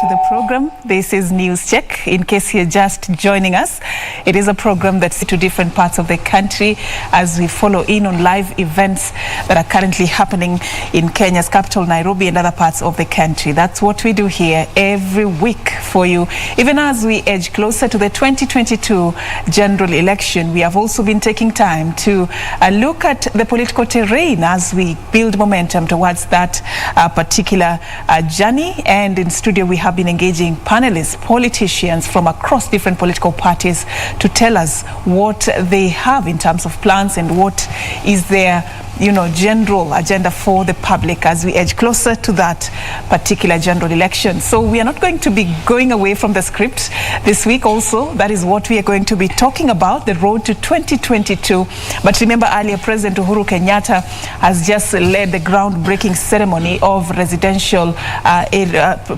to the program. This is News Check. In case you're just joining us, it is a program that's to different parts of the country as we follow in on live events that are currently happening in Kenya's capital, Nairobi, and other parts of the country. That's what we do here every week for you. Even as we edge closer to the 2022 general election, we have also been taking time to look at the political terrain as we build momentum towards that particular journey. And in studio, we have been engaging panelists, politicians from across different political parties to tell us what they have in terms of plans and what is their general agenda for the public as we edge closer to that particular general election. So we are not going to be going away from the script this week also. That is what we are going to be talking about, the road to 2022. But remember, earlier President Uhuru Kenyatta has just led the groundbreaking ceremony of residential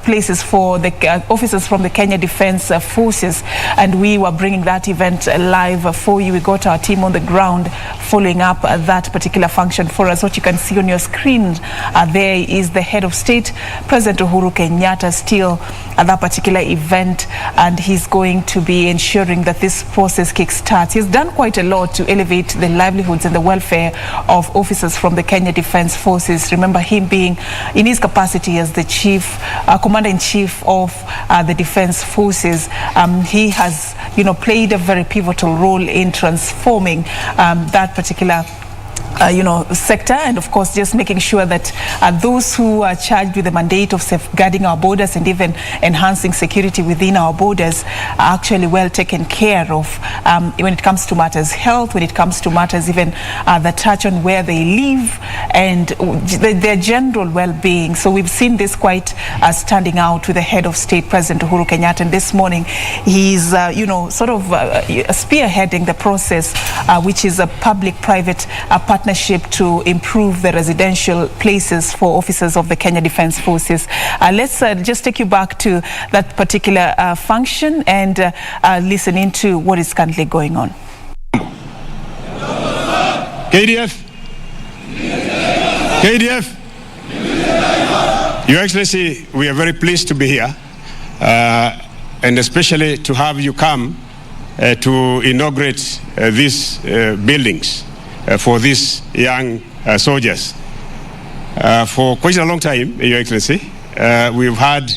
places for the officers from the Kenya Defence Forces, and we were bringing that event live for you. We got our team on the ground following up that particular function for us. What you can see on your screen there is the head of state, President Uhuru Kenyatta, still at that particular event, and he's going to be ensuring that this process kickstarts. He's done quite a lot to elevate the livelihoods and the welfare of officers from the Kenya Defence Forces. Remember him being in his capacity as the commander-in-chief of the Defence Forces. He has played a very pivotal role in transforming that particular sector, and of course just making sure that those who are charged with the mandate of safeguarding our borders and even enhancing security within our borders are actually well taken care of when it comes to matters health, when it comes to matters even that touch on where they live and their general well-being. So we've seen this quite standing out with the head of state, President Uhuru Kenyatta, and this morning he's spearheading the process which is a public-private partnership to improve the residential places for officers of the Kenya Defence Forces. Let's just take you back to that particular function and listen into what is currently going on. KDF. KDF. Your Excellency, we are very pleased to be here and especially to have you come to inaugurate these buildings for these young soldiers. For quite a long time, Your Excellency, we've had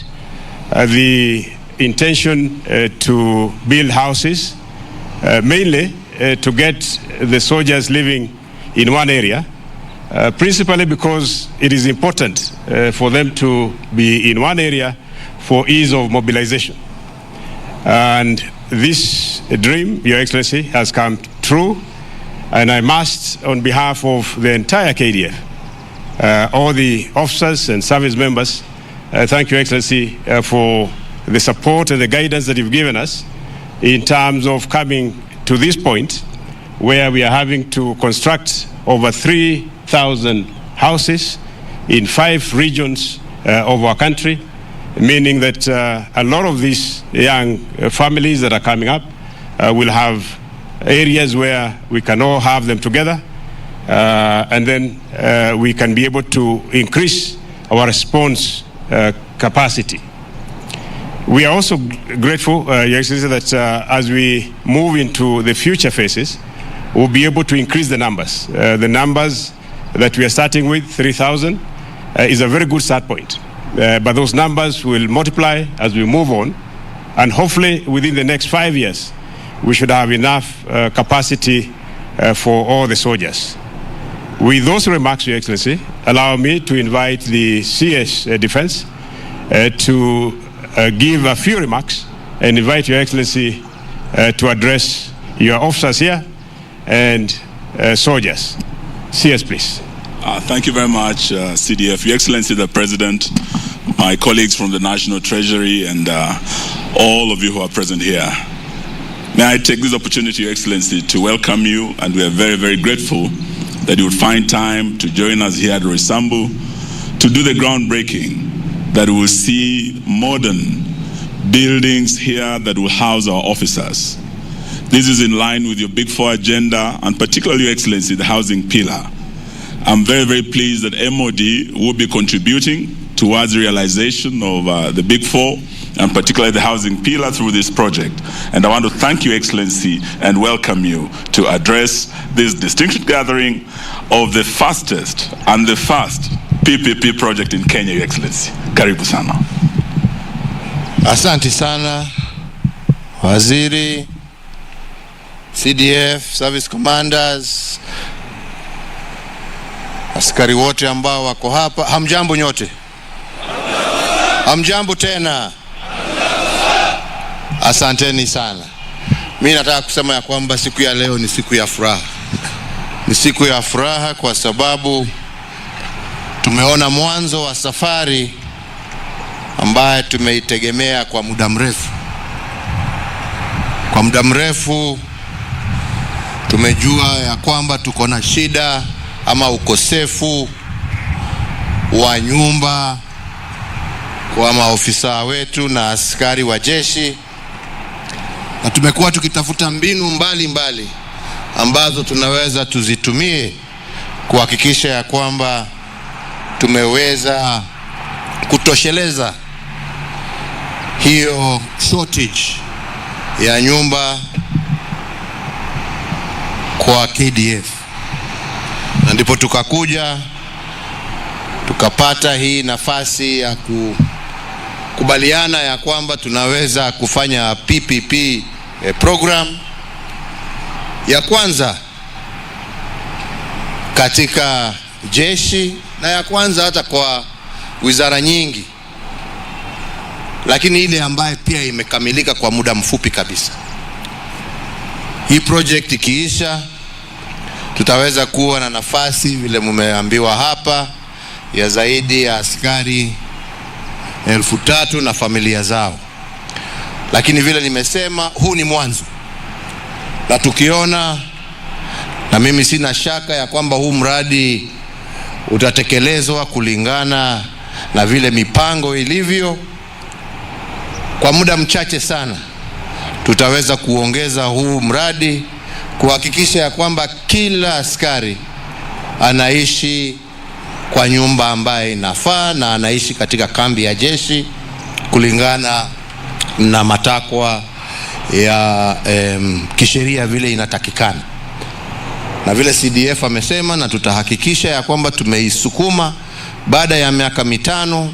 the intention to build houses, mainly to get the soldiers living in one area, principally because it is important for them to be in one area for ease of mobilization. And this dream, Your Excellency, has come true. And I must, on behalf of the entire KDF, all the officers and service members, thank Your Excellency for the support and the guidance that you've given us in terms of coming to this point where we are having to construct over 3,000 houses in 5 regions of our country, meaning that a lot of these young families that are coming up will have areas where we can all have them together, and then we can be able to increase our response capacity. We are also grateful, Your Excellency, that as we move into the future phases, we'll be able to increase the numbers. The numbers that we are starting with, 3,000, is a very good start point. But those numbers will multiply as we move on, and hopefully within the next 5 years, we should have enough capacity for all the soldiers. With those remarks, Your Excellency, allow me to invite the CS Defense to give a few remarks and invite Your Excellency to address your officers here and soldiers. CS, please. Thank you very much, CDF. Your Excellency, the President, my colleagues from the National Treasury, and all of you who are present here. May I take this opportunity, Your Excellency, to welcome you, and we are very, very grateful that you would find time to join us here at Roysambu to do the groundbreaking, that we will see modern buildings here that will house our officers. This is in line with your Big Four agenda, and particularly, Your Excellency, the housing pillar. I'm very, very pleased that MOD will be contributing towards realization of the Big Four, and particularly the housing pillar through this project. And I want to thank you, Excellency, and welcome you to address this distinction gathering of the fastest and the first PPP project in Kenya, Your Excellency. Karibu sana. Asante sana, Waziri, CDF, Service Commanders, askari wote ambao wako hapa. Hamjambo nyote? Hamjambo tena? Asanteni sana. Mimi nataka kusema ya kwamba siku ya leo ni siku ya furaha. Ni siku ya furaha kwa sababu tumeona mwanzo wa safari ambaye tumeitegemea kwa muda mrefu. Kwa muda mrefu tumejua ya kwamba tuko na shida ama ukosefu wa nyumba kwa maofisa wetu na askari wa jeshi, na tumekuwa tukitafuta mbinu mbalimbali ambazo tunaweza tuzitumie kuhakikisha ya kwamba tumeweza kutosheleza hiyo shortage ya nyumba kwa KDF. Na ndipo tukakuja tukapata hii nafasi ya kukubaliana ya kwamba tunaweza kufanya PPP program ya kwanza katika jeshi na ya kwanza hata kwa wizara nyingi, lakini ile ambaye pia imekamilika kwa muda mfupi kabisa. Hii project ikiisha, tutaweza kuwa na nafasi vile mumeambiwa hapa ya zaidi ya askari 3,000 na familia zao. Lakini vile nimesema, huu ni mwanzo. Na tukiona, na mimi sina shaka ya kwamba huu mradi utatekelezwa kulingana na vile mipango ilivyo, kwa muda mchache sana tutaweza kuongeza huu mradi kuhakikisha ya kwamba kila askari anaishi kwa nyumba ambaye inafaa na anaishi katika kambi ya jeshi kulingana na matakwa ya kisheria vile inatakikana. Na vile CDF amesema, na tutahakikisha ya kwamba tumeisukuma baada ya miaka 5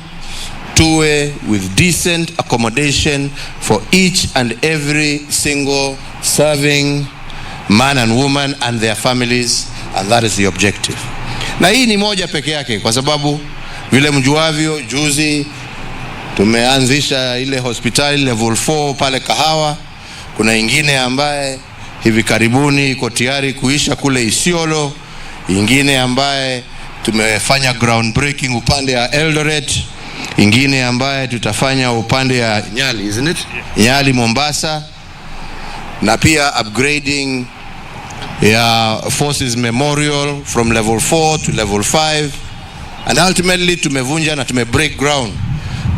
tuwe with decent accommodation for each and every single serving man and woman and their families, and that is the objective. Na hii ni moja peke yake, kwa sababu vile mjuavyo, juzi tumeanzisha ile hospitali level 4 pale Kahawa. Kuna ingine ambaye hivi karibuni iko tayari kuisha kule Isiolo, ingine ambaye tumefanya groundbreaking upande ya Eldoret, ingine ambaye tutafanya upande ya Nyali, isn't it? Nyali Mombasa, na pia upgrading ya Forces Memorial from level 4 to level 5, and ultimately tumevunja na break ground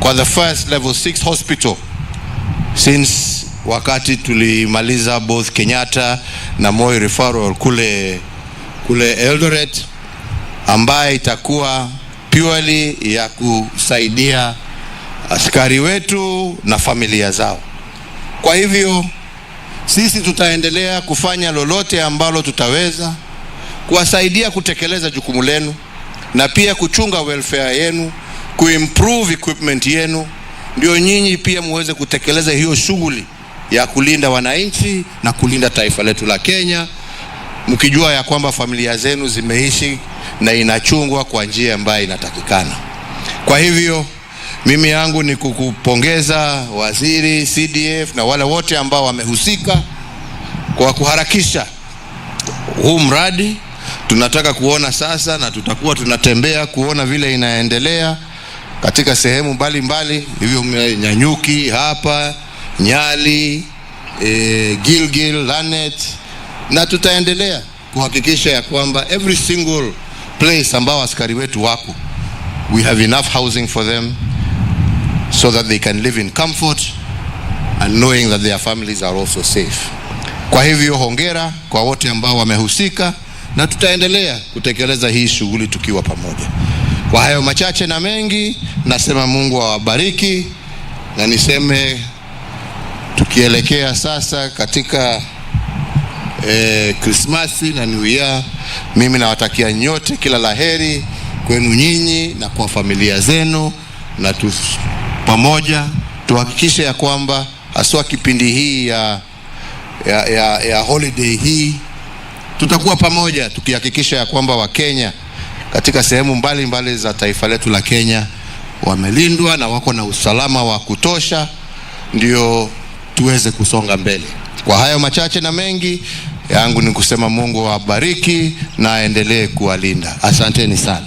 kwa the first level 6 hospital since wakati tulimaliza both Kenyatta na Moi referral kule Eldoret, ambaye itakuwa purely ya kusaidia askari wetu na familia zao. Kwa hivyo sisi tutaendelea kufanya lolote ambalo tutaweza kuwasaidia kutekeleza jukumu lenu, na pia kuchunga welfare yenu, kuimprove equipment yenu, ndio nyinyi pia muweze kutekeleza hiyo shughuli ya kulinda wananchi na kulinda taifa letu la Kenya, mkijua ya kwamba familia zenu zimeishi na inachungwa kwa njia ambayo inatakikana. Kwa hivyo mimi yangu ni kukupongeza waziri, CDF na wale wote ambao wamehusika kwa kuharakisha huu mradi. Tunataka kuona sasa, na tutakuwa tunatembea kuona vile inaendelea katika sehemu mbalimbali, hivyo Nyanyuki hapa, Nyali, Gilgil, Lanet, na tutaendelea kuhakikisha ya kwamba every single place ambao askari wetu wako, we have enough housing for them so that they can live in comfort and knowing that their families are also safe. Kwa hivyo hongera kwa wote ambao wamehusika, na tutaendelea kutekeleza hii shughuli tukiwa pamoja. Kwa hayo machache na mengi, nasema Mungu awabariki, na niseme tukielekea sasa katika Krismasi na New Year, mimi nawatakia nyote kila laheri kwenu nyinyi na kwa familia zenu, na pamoja tuhakikishe ya kwamba haswa kipindi hii ya holiday hii tutakuwa pamoja tukihakikisha ya kwamba Wakenya katika sehemu mbalimbali za taifa letu la Kenya wamelindwa na wako na usalama wa kutosha, ndio tuweze kusonga mbele. Kwa hayo machache na mengi yangu ni kusema Mungu awabariki na aendelee kuwalinda. Asanteni sana.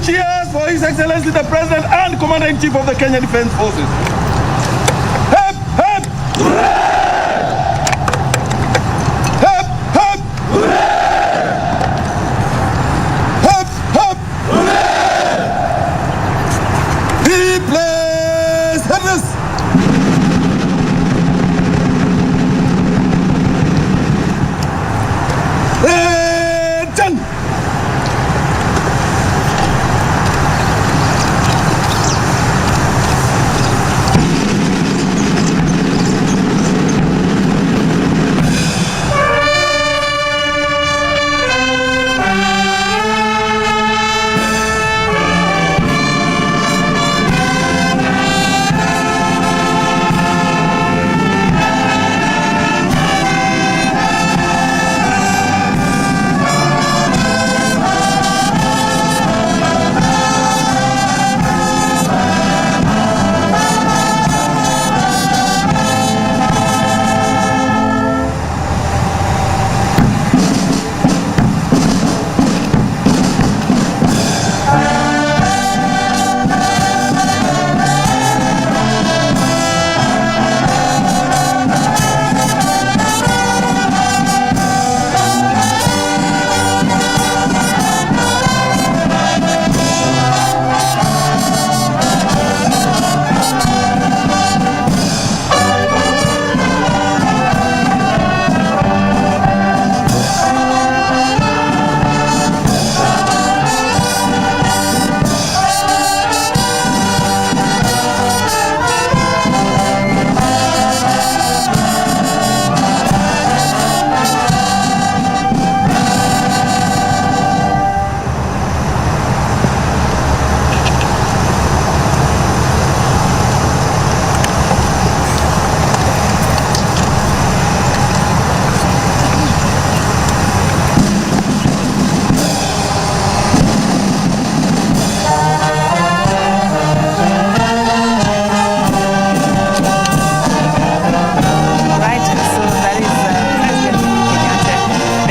Cheers for His Excellency the President and Commander-in-Chief of the Kenya Defence Forces. Hep, hep! Hooray! Hep, hep! Hooray! Hep, hep! Hooray! He plays headless! Attention!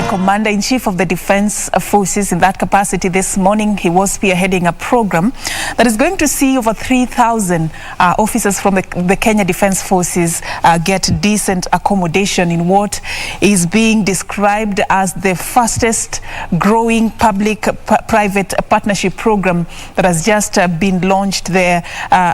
Commander-in-Chief of the Defence Forces. In that capacity this morning, he was spearheading a program that is going to see over 3,000 officers from the Kenya Defence Forces get decent accommodation in what is being described as the fastest growing public-private partnership program that has just been launched there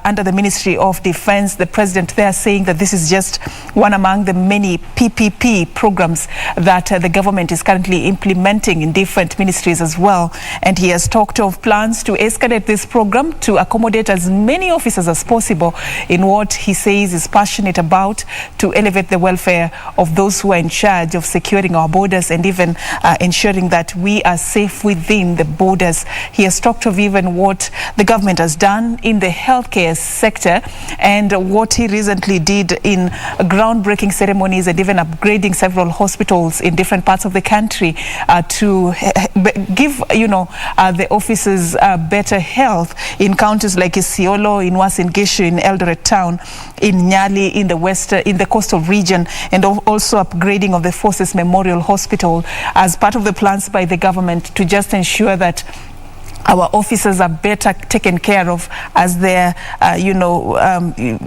under the Ministry of Defence. The President there saying that this is just one among the many PPP programs that the government is currently implementing in different ministries as well. And he has talked of plans to escalate this program to accommodate as many officers as possible in what he says is passionate about, to elevate the welfare of those who are in charge of securing our borders and even ensuring that we are safe within the borders. He has talked of even what the government has done in the healthcare sector and what he recently did in groundbreaking ceremonies and even upgrading several hospitals in different parts of the country to give, the officers better health in counties like Isiolo, in Uasin Gishu, in Eldoret Town, in Nyali, in the coastal region, and also upgrading of the Forces Memorial Hospital as part of the plans by the government to just ensure that our officers are better taken care of as they're,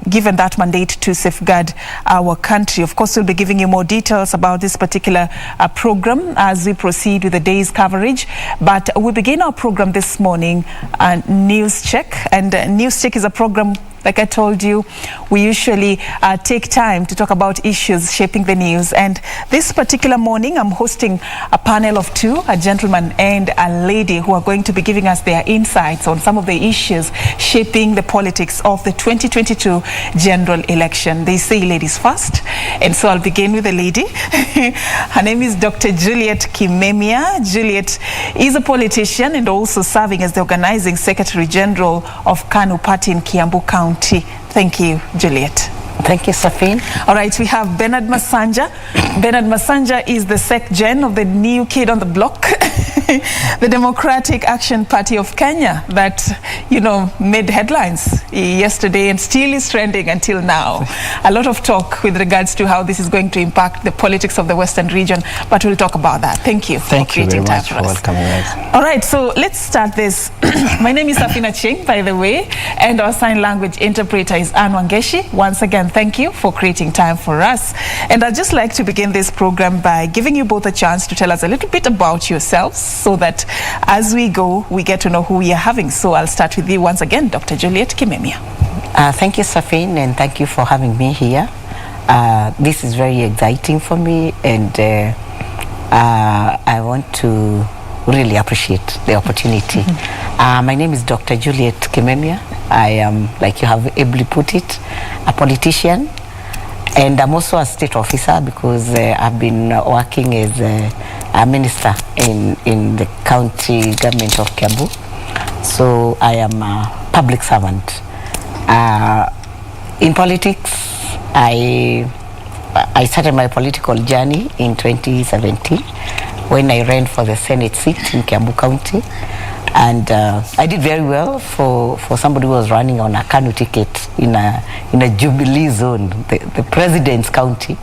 given that mandate to safeguard our country. Of course, we'll be giving you more details about this particular program as we proceed with the day's coverage. But we begin our program this morning, News Check. And News Check is a program, like I told you, we usually take time to talk about issues shaping the news. And this particular morning, I'm hosting a panel of two, a gentleman and a lady, who are going to be giving us their insights on some of the issues shaping the politics of the 2022 general election. They say ladies first, and so I'll begin with the lady. Her name is Dr. Juliet Kimemia. Juliet is a politician and also serving as the organizing secretary general of KANU Party in Kiambu County. Thank you, Juliet. Thank you, Serfine. All right, we have Bernard Masanja. Bernard Masanja is the sec-gen of the new kid on the block, the Democratic Action Party of Kenya that, made headlines yesterday and still is trending until now. A lot of talk with regards to how this is going to impact the politics of the Western region, but we'll talk about that. Thank you for creating time for us. Welcoming us. All right, so let's start this. My name is Serfine Achieng, by the way, and our sign language interpreter is Anne Wangeshi. Once again, thank you for creating time for us. And I'd just like to begin this program by giving you both a chance to tell us a little bit about yourselves so that as we go, we get to know who we are having. So I'll start with you once again, Dr. Juliet Kimemia. Thank you, Serfine, and thank you for having me here. This is very exciting for me, and I want to really appreciate the opportunity. My name is Dr. Juliet Kimemia. I am, like you have ably put it, a politician, and I'm also a state officer because I've been working as a minister in the county government of Kiambu. So I am a public servant. In politics, I started my political journey in 2017 when I ran for the Senate seat in Kiambu County. And I did very well for somebody who was running on a KANU ticket in a Jubilee zone, the president's county.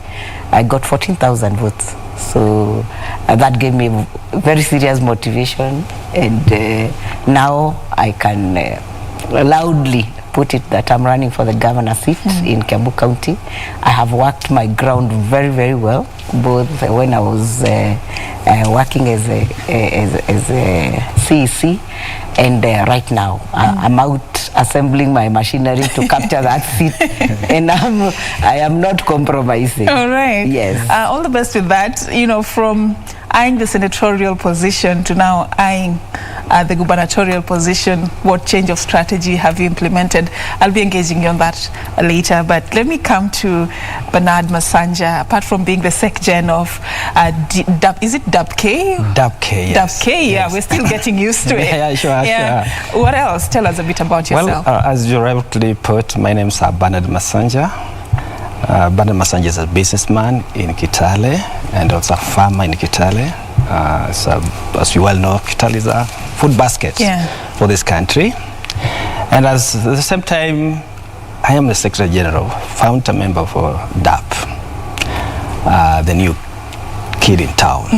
I got 14,000 votes. So that gave me very serious motivation. And now I can loudly put it that I'm running for the governor seat in Kiambu County. I have worked my ground very, very well, both when I was working as a CEC and right now. I'm out assembling my machinery to capture that seat, and I am not compromising. All right. Yes. All the best with that. From eyeing the senatorial position to now eyeing the gubernatorial position, what change of strategy have you implemented? I'll be engaging you on that later, but let me come to Bernard Masanja. Apart from being the sec-gen of is it DABK? DABK, yes. DABK, yeah, we're still getting used to it. Yeah, sure. What else? Tell us a bit about yourself. Well, as you rightly put, my name is Bernard Masanja. Bernard Masanja is a businessman in Kitale and also a farmer in Kitale. So, as you well know, Kitale is a food basket for this country. And at the same time, I am the Secretary General, founder member for DAP, the new kid in town.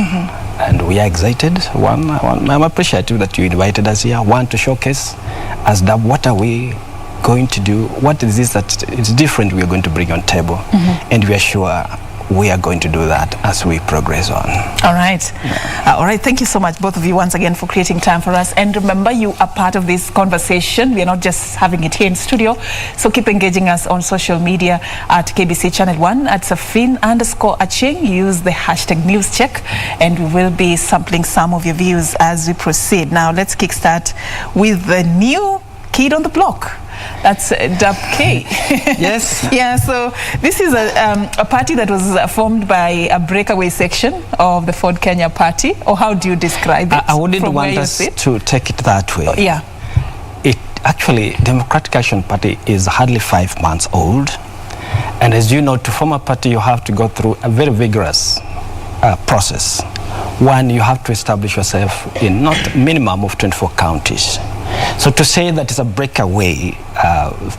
And we are excited. I'm appreciative that you invited us here. Want to showcase as DAP what are we going to do, what is this that is different we are going to bring on table, and we are sure we are going to do that as we progress on. All right. All right. Thank you so much, both of you, once again, for creating time for us. And remember, you are part of this conversation. We are not just having it here in studio. So keep engaging us on social media at KBC Channel 1, at Serfine_Achieng. Use the hashtag NewsCheck, and we will be sampling some of your views as we proceed. Now, let's kickstart with the new kid on the block. That's DABK. Yes. Yeah, so this is a party that was formed by a breakaway section of the Ford Kenya party, or how do you describe it? I wouldn't want us to take it that way. Yeah. It actually, Democratic Action Party is hardly 5 months old. And as you know, to form a party, you have to go through a very vigorous process. One, you have to establish yourself in not minimum of 24 counties. So to say that it's a breakaway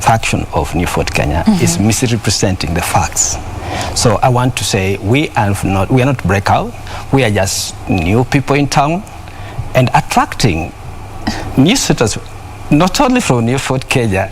faction of New Ford Kenya is misrepresenting the facts. So I want to say we are not breakout. We are just new people in town and attracting new suitors, not only from New Fort Kenya,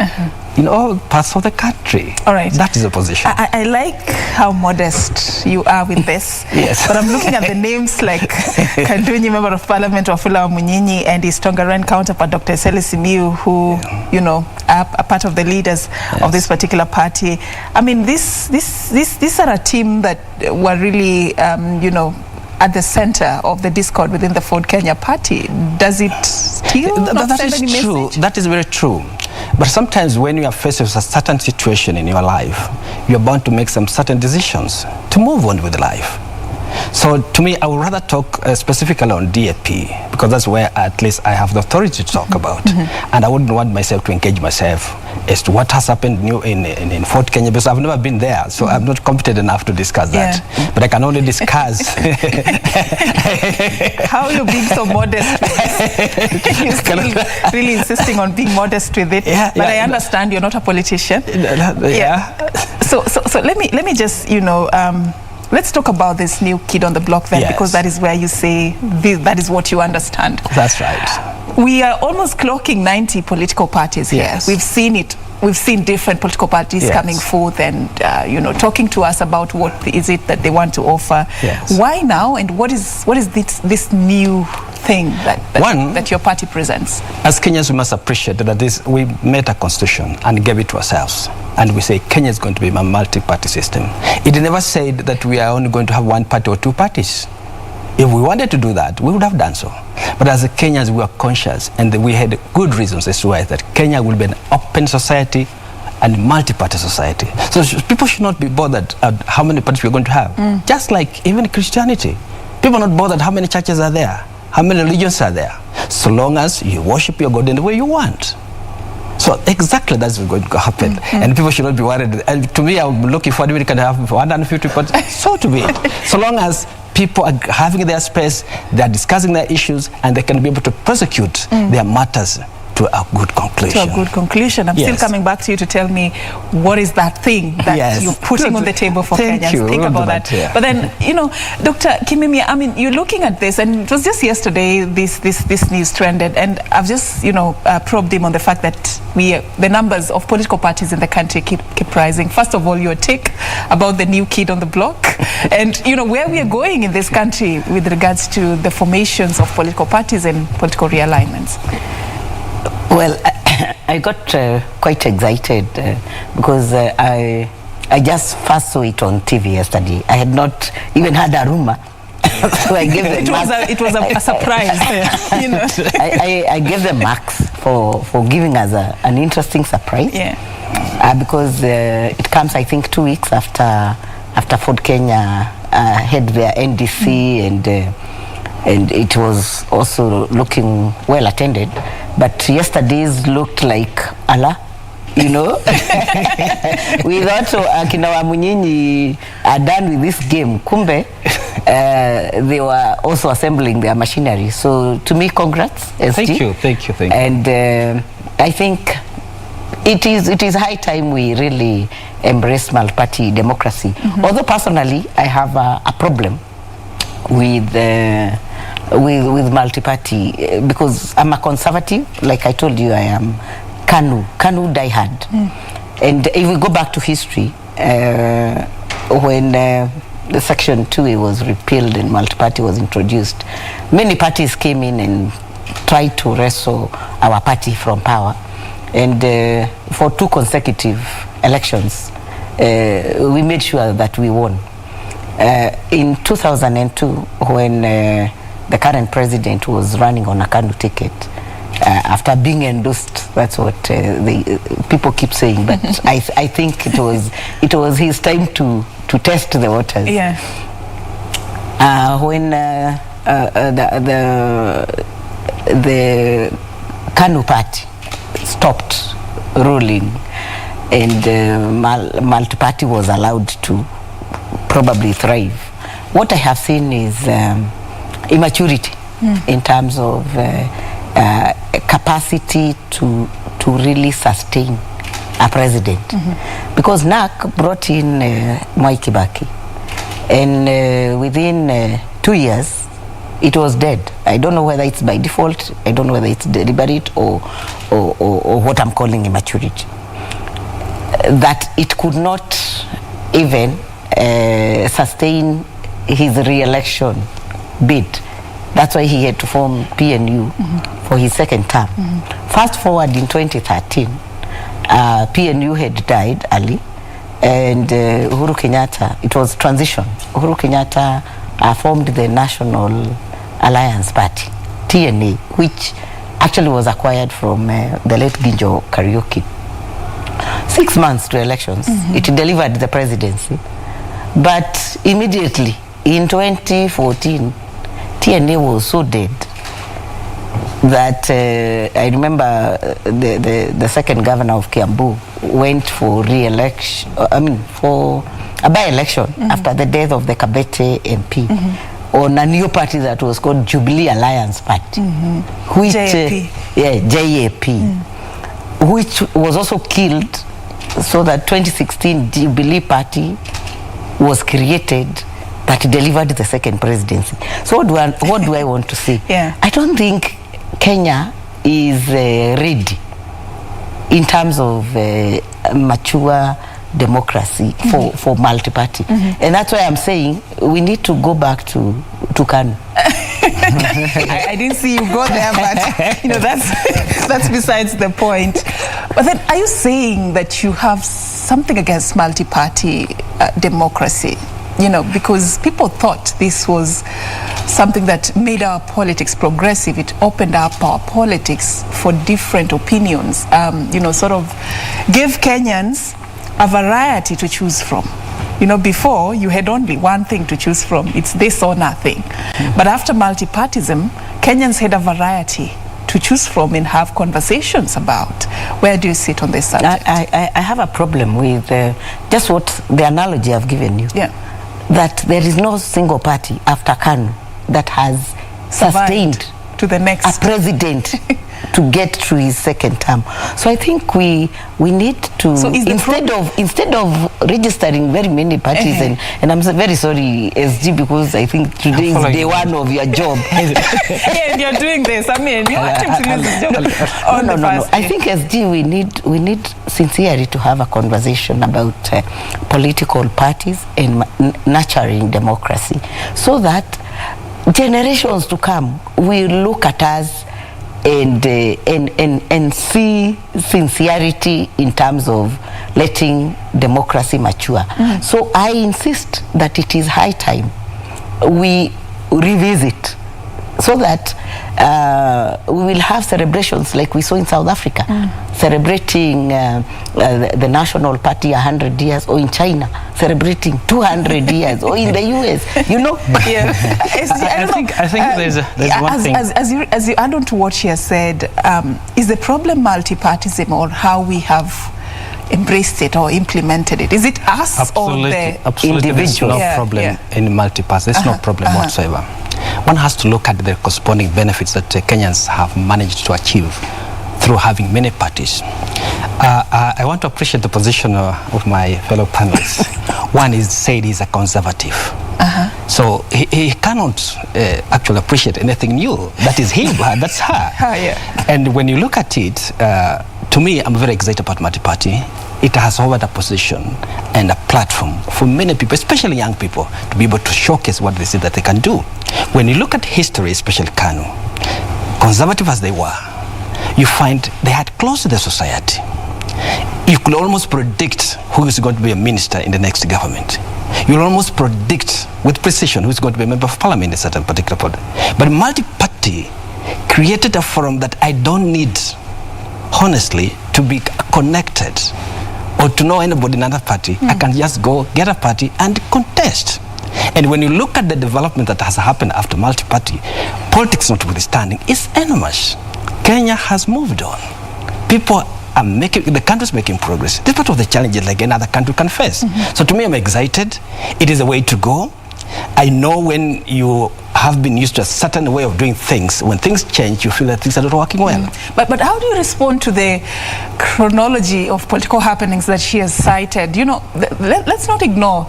in all parts of the country. All right. That is the position. I like how modest you are with this. Yes. But I'm looking at the names like Kandunyi, Member of Parliament, Wafula Munyinyi, and his Tongaran counterpart, Dr. Eseli Simiu, who, you know, are part of the leaders of this particular party. I mean, these are a team that were really, you know, at the center of the discord within the Ford Kenya party. Does it still not send any true. message? That is very true. But sometimes when you are faced with a certain situation in your life, you're bound to make some certain decisions to move on with life. So to me, I would rather talk specifically on DAP, because that's where at least I have the authority to talk about. And I wouldn't want myself to engage myself as to what has happened new in Fort Kenya, because I've never been there, so I'm not competent enough to discuss that. But I can only discuss how you're being so modest with it. You're still really insisting on being modest with it. But I understand you're not a politician. So let me just, you know, let's talk about this new kid on the block then, because that is where you say that is what you understand. That's right. We are almost clocking 90 political parties here. We've seen it. We've seen different political parties coming forth and, you know, talking to us about what is it that they want to offer. Why now, and what is this new thing that your party presents? As Kenyans, we must appreciate that we made a constitution and gave it to ourselves. And we say Kenya is going to be a multi-party system. It never said that we are only going to have one party or two parties. If we wanted to do that, we would have done so. But as Kenyans, we are conscious, and we had good reasons as to why that Kenya will be an open society and multi-party society. So people should not be bothered at how many parties we're going to have. Just like even Christianity. People are not bothered how many churches are there, how many religions are there, so long as you worship your God in the way you want. So exactly that's going to happen. And people should not be worried. And to me, I'm looking forward, we can have 150 parties. So to be it. So long as people are having their space, they are discussing their issues, and they can be able to prosecute their matters to a good conclusion. To a good conclusion. I'm still coming back to you to tell me what is that thing that you're putting on the table for Kenyans. Think about that. But then, you know, Dr. Kimimi, I mean, you're looking at this, and it was just yesterday this news trended, and I've just, you know, probed him on the fact that the numbers of political parties in the country keep rising. First of all, your take about the new kid on the block, and, you know, where we are going in this country with regards to the formations of political parties and political realignments. Well, I got quite excited because I just first saw it on TV yesterday. I had not even heard a rumor. So I gave them it was a surprise. You know. I gave them marks for giving us an interesting surprise. Because it comes, I think, 2 weeks after Ford Kenya had their NDC, and it was also looking well attended. But yesterday's looked like Allah, you know. We thought Akina Munyinyi are done with this game. Kumbe, they were also assembling their machinery. So to me, congrats, ST. Thank you. And I think it is high time we really embrace multi-party democracy. Although personally, I have a problem with multi-party because I'm a conservative. Like I told you, I am Kanu diehard. And if we go back to history, when the Section 2 was repealed and multi-party was introduced, many parties came in and tried to wrestle our party from power. And for 2 consecutive elections, we made sure that we won. In 2002, when the current president was running on a Kanu ticket, after being endorsed, that's what people keep saying, but I think it was his time to test the waters. When the Kanu party stopped ruling and multi-party was allowed to probably thrive, what I have seen is immaturity in terms of capacity to really sustain a president. Because NAC brought in Mwai Kibaki, and within 2 years it was dead. I don't know whether it's by default, I don't know whether it's deliberate or what I'm calling immaturity, that it could not even sustain his re-election bid. That's why he had to form PNU for his second term. Fast forward in 2013, PNU had died early, and Uhuru Kenyatta, it was transition. Uhuru Kenyatta formed the National Alliance Party, TNA, which actually was acquired from the late Ginjo Kariuki. 6 months to elections, it delivered the presidency. But immediately in 2014, TNA was so dead that I remember the second governor of Kiambu went for re-election, for a by-election after the death of the Kabete MP on a new party that was called Jubilee Alliance Party, which JAP, which was also killed, so that 2016 Jubilee Party was created that delivered the second presidency. So what do I want to say? I don't think Kenya is ready in terms of mature democracy for multi-party. And that's why I'm saying we need to go back to Kanu. I didn't see you go there, but you know, that's besides the point. But then, are you saying that you have something against multi-party democracy? You know, because people thought this was something that made our politics progressive. It opened up our politics for different opinions. You know, sort of gave Kenyans a variety to choose from. You know, before you had only one thing to choose from. It's this or nothing. But after multipartism, Kenyans had a variety to choose from and have conversations about. Where do you sit on this subject? I have a problem with just what the analogy I've given you. That there is no single party after Kanu that has sustained to the next a president to get through his second term. So I think we need to, so instead of registering very many parties, and I'm very sorry SG, because I think today is day one of your job. And you're doing this, I mean, you're wanting to lose the job. No. I think SG, we need sincerely to have a conversation about political parties and nurturing democracy, so that generations to come will look at us and see sincerity in terms of letting democracy mature. So I insist that it is high time we revisit, so that we will have celebrations like we saw in South Africa, celebrating the National Party 100 years, or in China celebrating 200 years, or in the US, you know. I think there's one thing. As you add on to what she has said, is the problem multipartism, or how we have embraced it or implemented it? Is it us or the individual? There's no problem in multiparty. There's no problem whatsoever. One has to look at the corresponding benefits that Kenyans have managed to achieve through having many parties. I want to appreciate the position of my fellow panelists. One is said he's a conservative. So he cannot actually appreciate anything new. That is him, that's her. And when you look at it, to me, I'm very excited about multi-party. It has offered a position and a platform for many people, especially young people, to be able to showcase what they see that they can do. When you look at history, especially Kanu, conservative as they were, you find they had close to the society. You could almost predict who is going to be a minister in the next government. You'll almost predict with precision who's going to be a member of parliament in a certain particular body. But multi-party created a forum that I don't need, honestly, to be connected or to know anybody in another party. I can just go get a party and contest. And when you look at the development that has happened after multi-party, politics notwithstanding, is enormous. Kenya has moved on. People are making, the country's making progress. This is part of the challenges like another country can face. So to me, I'm excited. It is a way to go. I know when you have been used to a certain way of doing things, when things change, you feel that things are not working well. But how do you respond to the chronology of political happenings that she has cited? You know, let's not ignore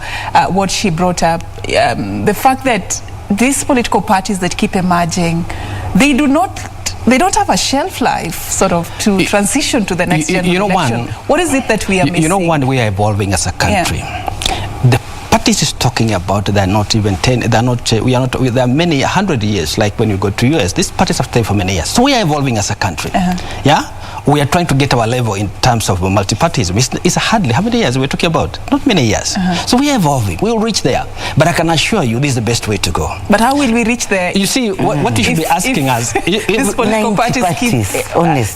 what she brought up. The fact that these political parties that keep emerging they don't have a shelf life sort of to transition to the next generation election. What is it that we are missing? We are evolving as a country. The parties is talking about they're not even 10, they're not, we are not, there are many 100 years, like when you go to US, these parties have stayed for many years. So we are evolving as a country. We are trying to get our level in terms of multipartyism. It's hardly, how many years we're talking about? Not many years. So we are evolving. We will reach there. But I can assure you this is the best way to go. But how will we reach there? You see, what you should be asking us... These political parties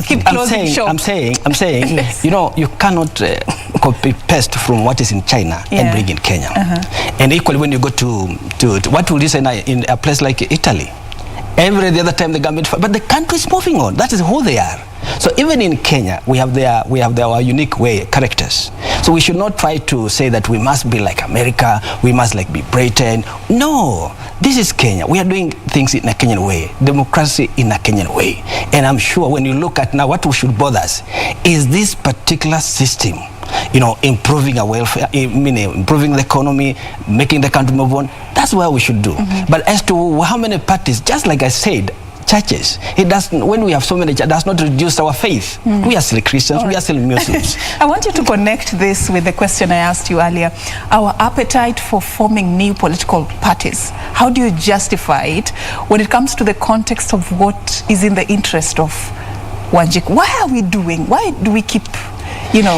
keep closing shop. I'm saying, yes. You cannot copy-paste from what is in China and bring in Kenya. And equally when you go to what will you say in a place like Italy? The other time the government, but the country is moving on. That is who they are. So even in Kenya, we have our unique characters. So we should not try to say that we must be like America, we must be Britain. No, this is Kenya. We are doing things in a Kenyan way, democracy in a Kenyan way. And I'm sure when you look at now, what should bother us is this particular system. Improving our welfare, improving the economy, making the country move on. That's what we should do. But as to how many parties, just like I said, churches, it doesn't. When we have so many, it does not reduce our faith. We are still Christians. We are still Muslims. I want you to connect this with the question I asked you earlier. Our appetite for forming new political parties. How do you justify it when it comes to the context of what is in the interest of Wanjiku? Why are we doing? Why do we keep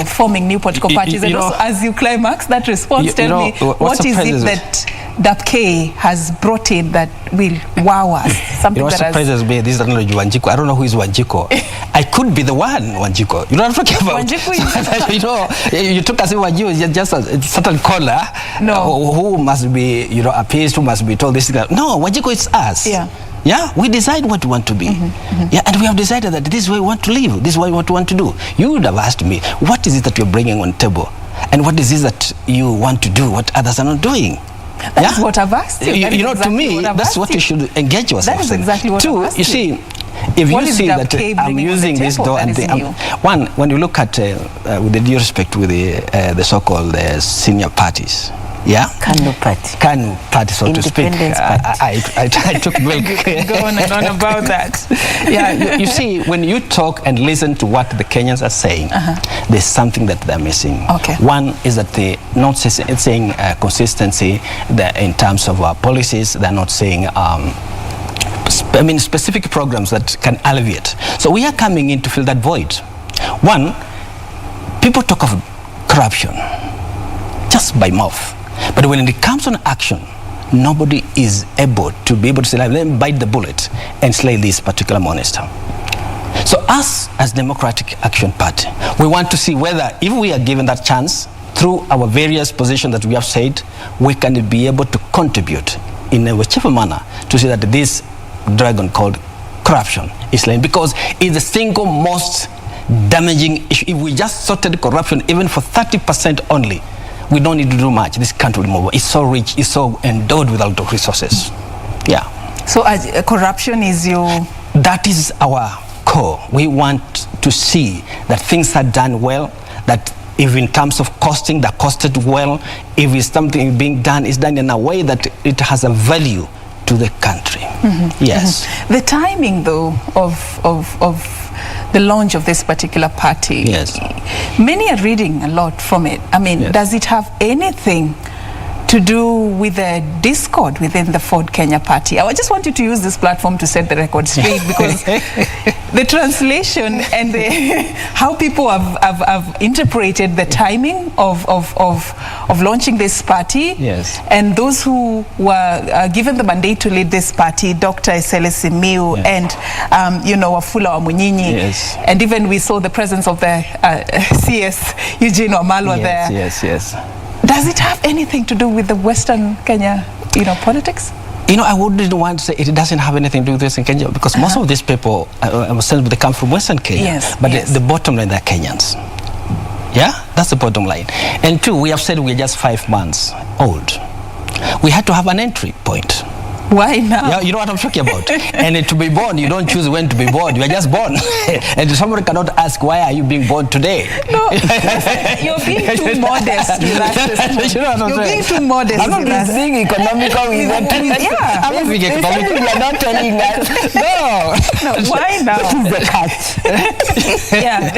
forming new political parties? And also, as you climax that response, tell me, what is it that DAP-K has brought in that will wow us? Something what surprises me, this is not Wanjiku. I don't know who is Wanjiku. I could be the one, Wanjiku. You know what I'm talking about? Wanjiku you took as if Wanjiku is just a certain caller who must be, appeased, who must be told this. No, Wanjiku is us. Yeah, we decide what we want to be. Yeah, and we have decided that this is where we want to live. This is what we want to do. You would have asked me, what is it that you're bringing on the table? And what is it that you want to do, what others are not doing? That's what I've asked you. To me, that's what you should engage yourself in. That is exactly what I've asked you. You see, if you see that I'm using this door and one, when you look at, with the due respect with the so-called senior parties, KANU party, so to speak. I took milk. Go on and on about that. You see, when you talk and listen to what the Kenyans are saying, there's something that they're missing. One is that they're not saying consistency in terms of policies. They're not saying specific programs that can alleviate. So we are coming in to fill that void. One, people talk of corruption just by mouth. But when it comes on action, nobody is able to say, let them bite the bullet and slay this particular monster. So us, as Democratic Action Party, we want to see whether, if we are given that chance, through our various positions that we have said, we can be able to contribute in a whichever manner to see that this dragon called corruption is slain. Because it's the single most damaging issue. If we just sorted corruption even for 30% only, we don't need to do much. This country will move. It's so rich, it's so endowed with a lot of resources. So corruption is that is our core. We want to see that things are done well, that if in terms of costing, they're costed well. If it's something being done, it's done in a way that it has a value to the country. Yes. The timing, though, of the launch of this particular party. Many are reading a lot from it. Does it have anything to do with the discord within the Ford Kenya party? I just want you to use this platform to set the record straight, because the translation and how people have interpreted the timing of launching this party, and those who were given the mandate to lead this party, Dr. Esele Simiu and Wafula Wamunyinyi, and even we saw the presence of the CS Eugene Wamalwa there. Does it have anything to do with the Western Kenya, politics? I wouldn't want to say it doesn't have anything to do with Western Kenya, because most of these people, they come from Western Kenya. But the bottom line, they're Kenyans. That's the bottom line. And two, we have said we're just 5 months old. We had to have an entry point. Why now? Yeah, you know what I'm talking about. And to be born, you don't choose when to be born. You are just born. And somebody cannot ask, why are you being born today? No, you're being too modest with us. You know what I'm You're saying? being too modest. I'm not with us. being economical with that. Yeah. I'm not being economical. You are not telling us. No, why now? What is the catch? Yeah,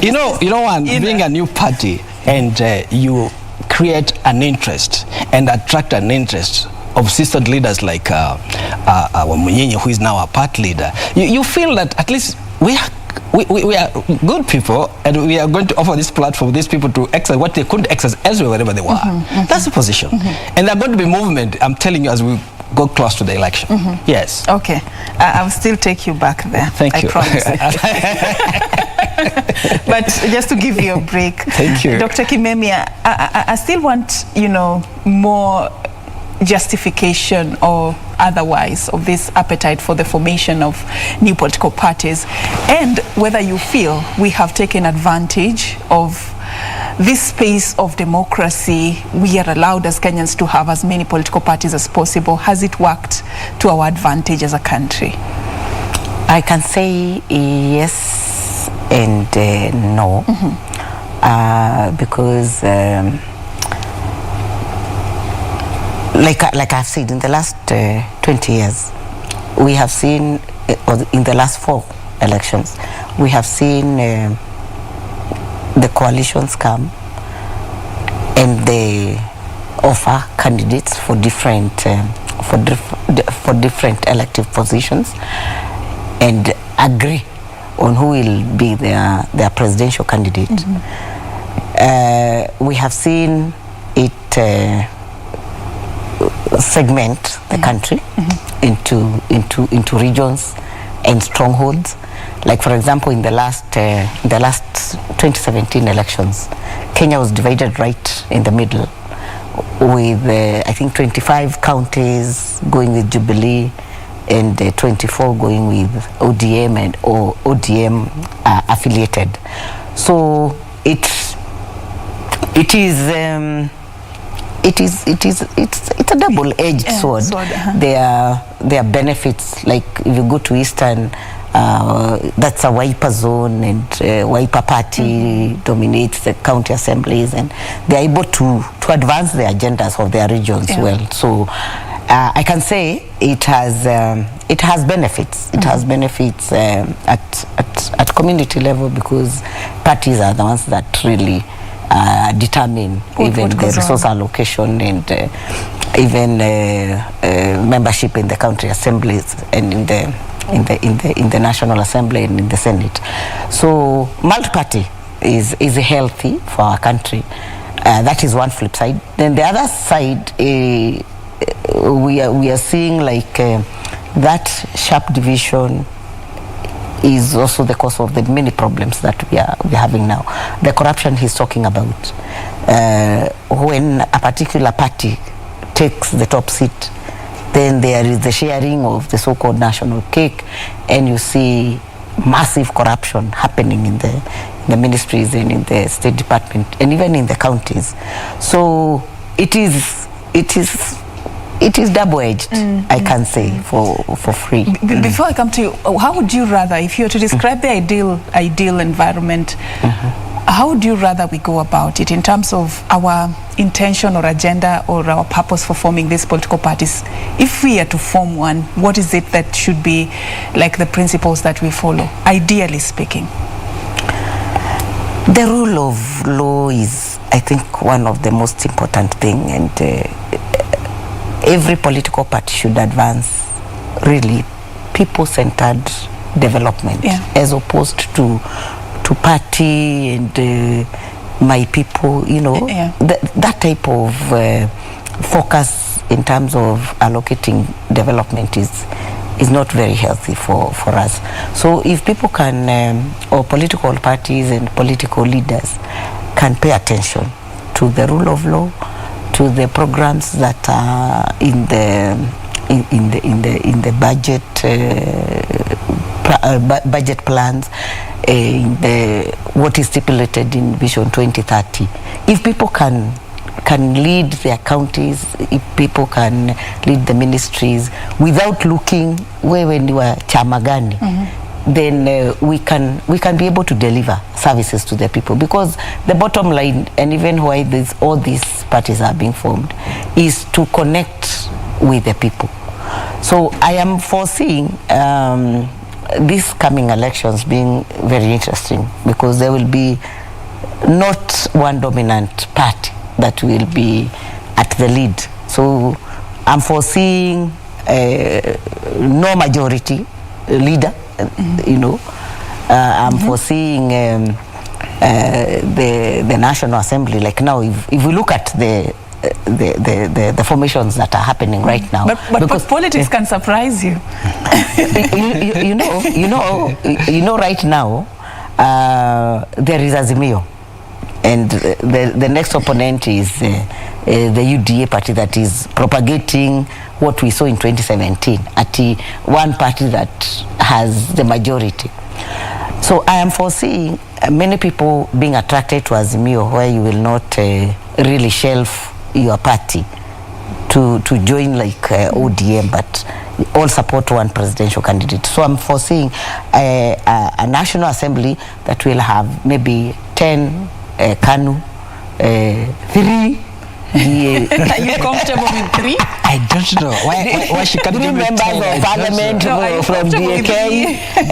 you know what? Being a new party and you create an interest and attract an interest of seasoned leaders like Munyenye, who is now a party leader, you feel that at least we are good people, and we are going to offer this platform, these people to exercise what they couldn't exercise elsewhere, wherever they were. That's the position. And they're going to be movement, I'm telling you, as we go close to the election. Yes. Okay. I'll still take you back there. Thank you. I promise. But just to give you a break. Thank you. Dr. Kimemia, I still want, more justification or otherwise of this appetite for the formation of new political parties, and whether you feel we have taken advantage of this space of democracy we are allowed as Kenyans to have as many political parties as possible. Has it worked to our advantage as a country? I can say yes and no, because like I've said, in the last 20 years, we have seen, or in the last 4 elections, we have seen the coalitions come and they offer candidates for different for different elective positions and agree on who will be their presidential candidate. We have seen it segment the country into regions and strongholds. Like, for example, in the last 2017 elections, Kenya was divided right in the middle, with I think 25 counties going with Jubilee and 24 going with ODM and ODM affiliated. So it's a double-edged sword. There are benefits, like if you go to Eastern, that's a Wiper zone, and Wiper party dominates the county assemblies, and they are able to advance the agendas of their regions well. So I can say it has benefits. It has benefits at community level, because parties are the ones that really determine even the resource allocation and even membership in the county assemblies and in the National Assembly and in the Senate. So multi-party is healthy for our country. That is one flip side. Then the other side, we are seeing like that sharp division is also the cause of the many problems that we are having now. The corruption he's talking about. When a particular party takes the top seat, then there is the sharing of the so-called national cake, and you see massive corruption happening in the ministries and in the State Department and even in the counties. So it is double-edged, I can say, for free. Before I come to you, how would you rather, if you were to describe the ideal environment, how would you rather we go about it in terms of our intention or agenda or our purpose for forming these political parties? If we are to form one, what is it that should be like the principles that we follow, ideally speaking? The rule of law is, I think, one of the most important things, and every political party should advance really people-centered development, as opposed to party and my people, that type of focus in terms of allocating development is not very healthy for us. So if people can, or political parties and political leaders can pay attention to the rule of law, to the programs that are in the budget plans, in what is stipulated in Vision 2030. If people can can lead their counties, if people can lead the ministries without looking wewe ni wa chama gani, then we can be able to deliver services to the people, because the bottom line, and even why all these parties are being formed, is to connect with the people. So I am foreseeing these coming elections being very interesting, because there will be not one dominant party that will be at the lead. So I'm foreseeing no majority leader, you know. I'm foreseeing the National Assembly. Like now, if we look at the formations that are happening right now, but politics can surprise you. you know right now there is Azimio, and the next opponent is the UDA party that is propagating what we saw in 2017 at one party that has the majority. So I am foreseeing many people being attracted to Azimio, where you will not really shelf your party to join like ODM, but all support one presidential candidate. So I'm foreseeing a National Assembly that will have maybe 10 KANU, 3. Are you comfortable with 3? I don't know why she can't 3 give me members 10. of parliament from DK, 3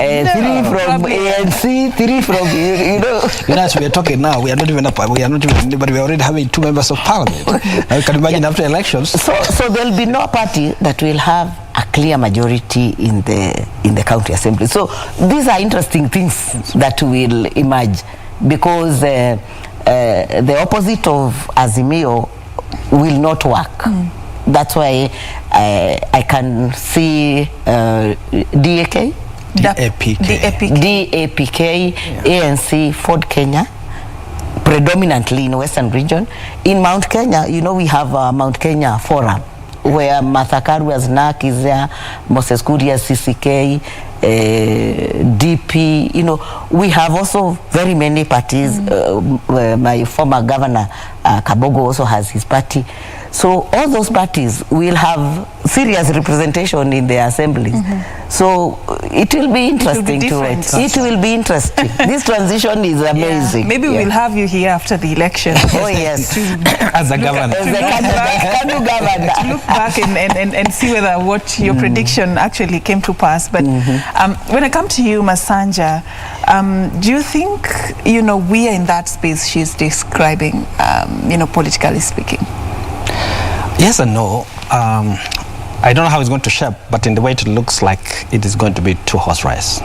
from ANC, 3 from you know. As we are talking now, we are not even but we are already having 2 members of parliament. Now you can imagine after elections. So there'll be no party that will have a clear majority in the county assembly. So these are interesting things that will emerge, because the opposite of Azimio will not work. That's why I can see DAPK, ANC, Ford Kenya, predominantly in Western region. In Mount Kenya, you know, we have a Mount Kenya Forum, where Martha Karwa's NAC is there, Moses Kuria's CCK, DP, you know. We have also very many parties. My former governor, Kabogo, also has his party. So all those parties will have serious representation in the assemblies. So it will be interesting to watch. It will be interesting. This transition is amazing. Yeah. Maybe we'll have you here after the election. Oh yes, as a governor. As a KANU governor. To look back and see whether what your prediction actually came to pass. But when I come to you, Masanja, do you think, you know, we are in that space she's describing, you know, politically speaking? Yes and no. I don't know how it's going to shape, but in the way it looks like it is going to be 2-horse race.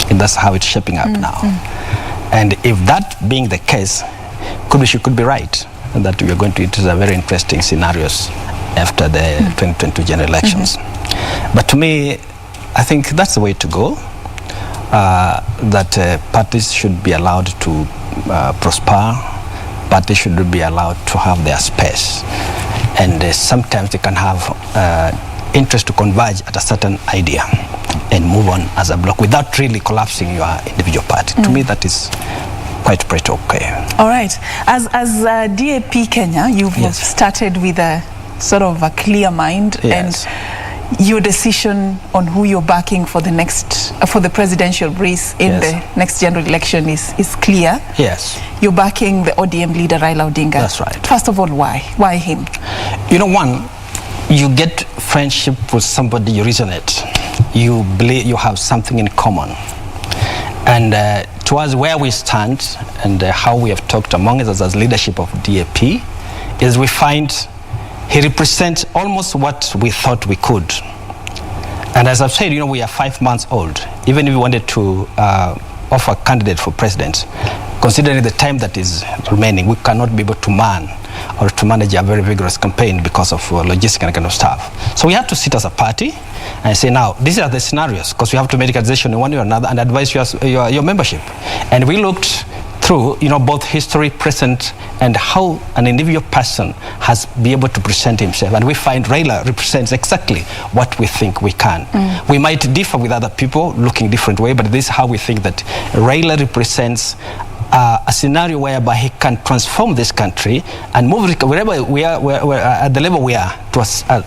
And that's how it's shaping up now. And if that being the case, she could be right, that we are going to into a very interesting scenarios after the 2022 general elections. But to me, I think that's the way to go. That parties should be allowed to prosper. Parties should be allowed to have their space. And sometimes they can have interest to converge at a certain idea and move on as a block without really collapsing your individual party. To me, that is quite pretty okay. All right. As DAP Kenya, you've started with a sort of a clear mind, and your decision on who you're backing for the next for the presidential race in the next general election is clear. Yes. You're backing the ODM leader Raila Odinga. That's right. First of all, why? Why him? You know, one, you get friendship with somebody you resonate. You believe you have something in common. And towards where we stand and how we have talked among us as leadership of DAP is we find he represents almost what we thought we could. And as I've said, you know, we are 5 months old. Even if we wanted to offer a candidate for president, considering the time that is remaining, we cannot be able to man or to manage a very vigorous campaign because of logistics and kind of stuff. So we have to sit as a party and say, now, these are the scenarios, because we have to make a decision in one way or another and advise your membership. And we looked through, you know, both history, present, and how an individual person has been able to present himself. And we find Raila represents exactly what we think we can. We might differ with other people looking different way, but this is how we think that Raila represents a scenario whereby he can transform this country and move it wherever we are, at the level we are, to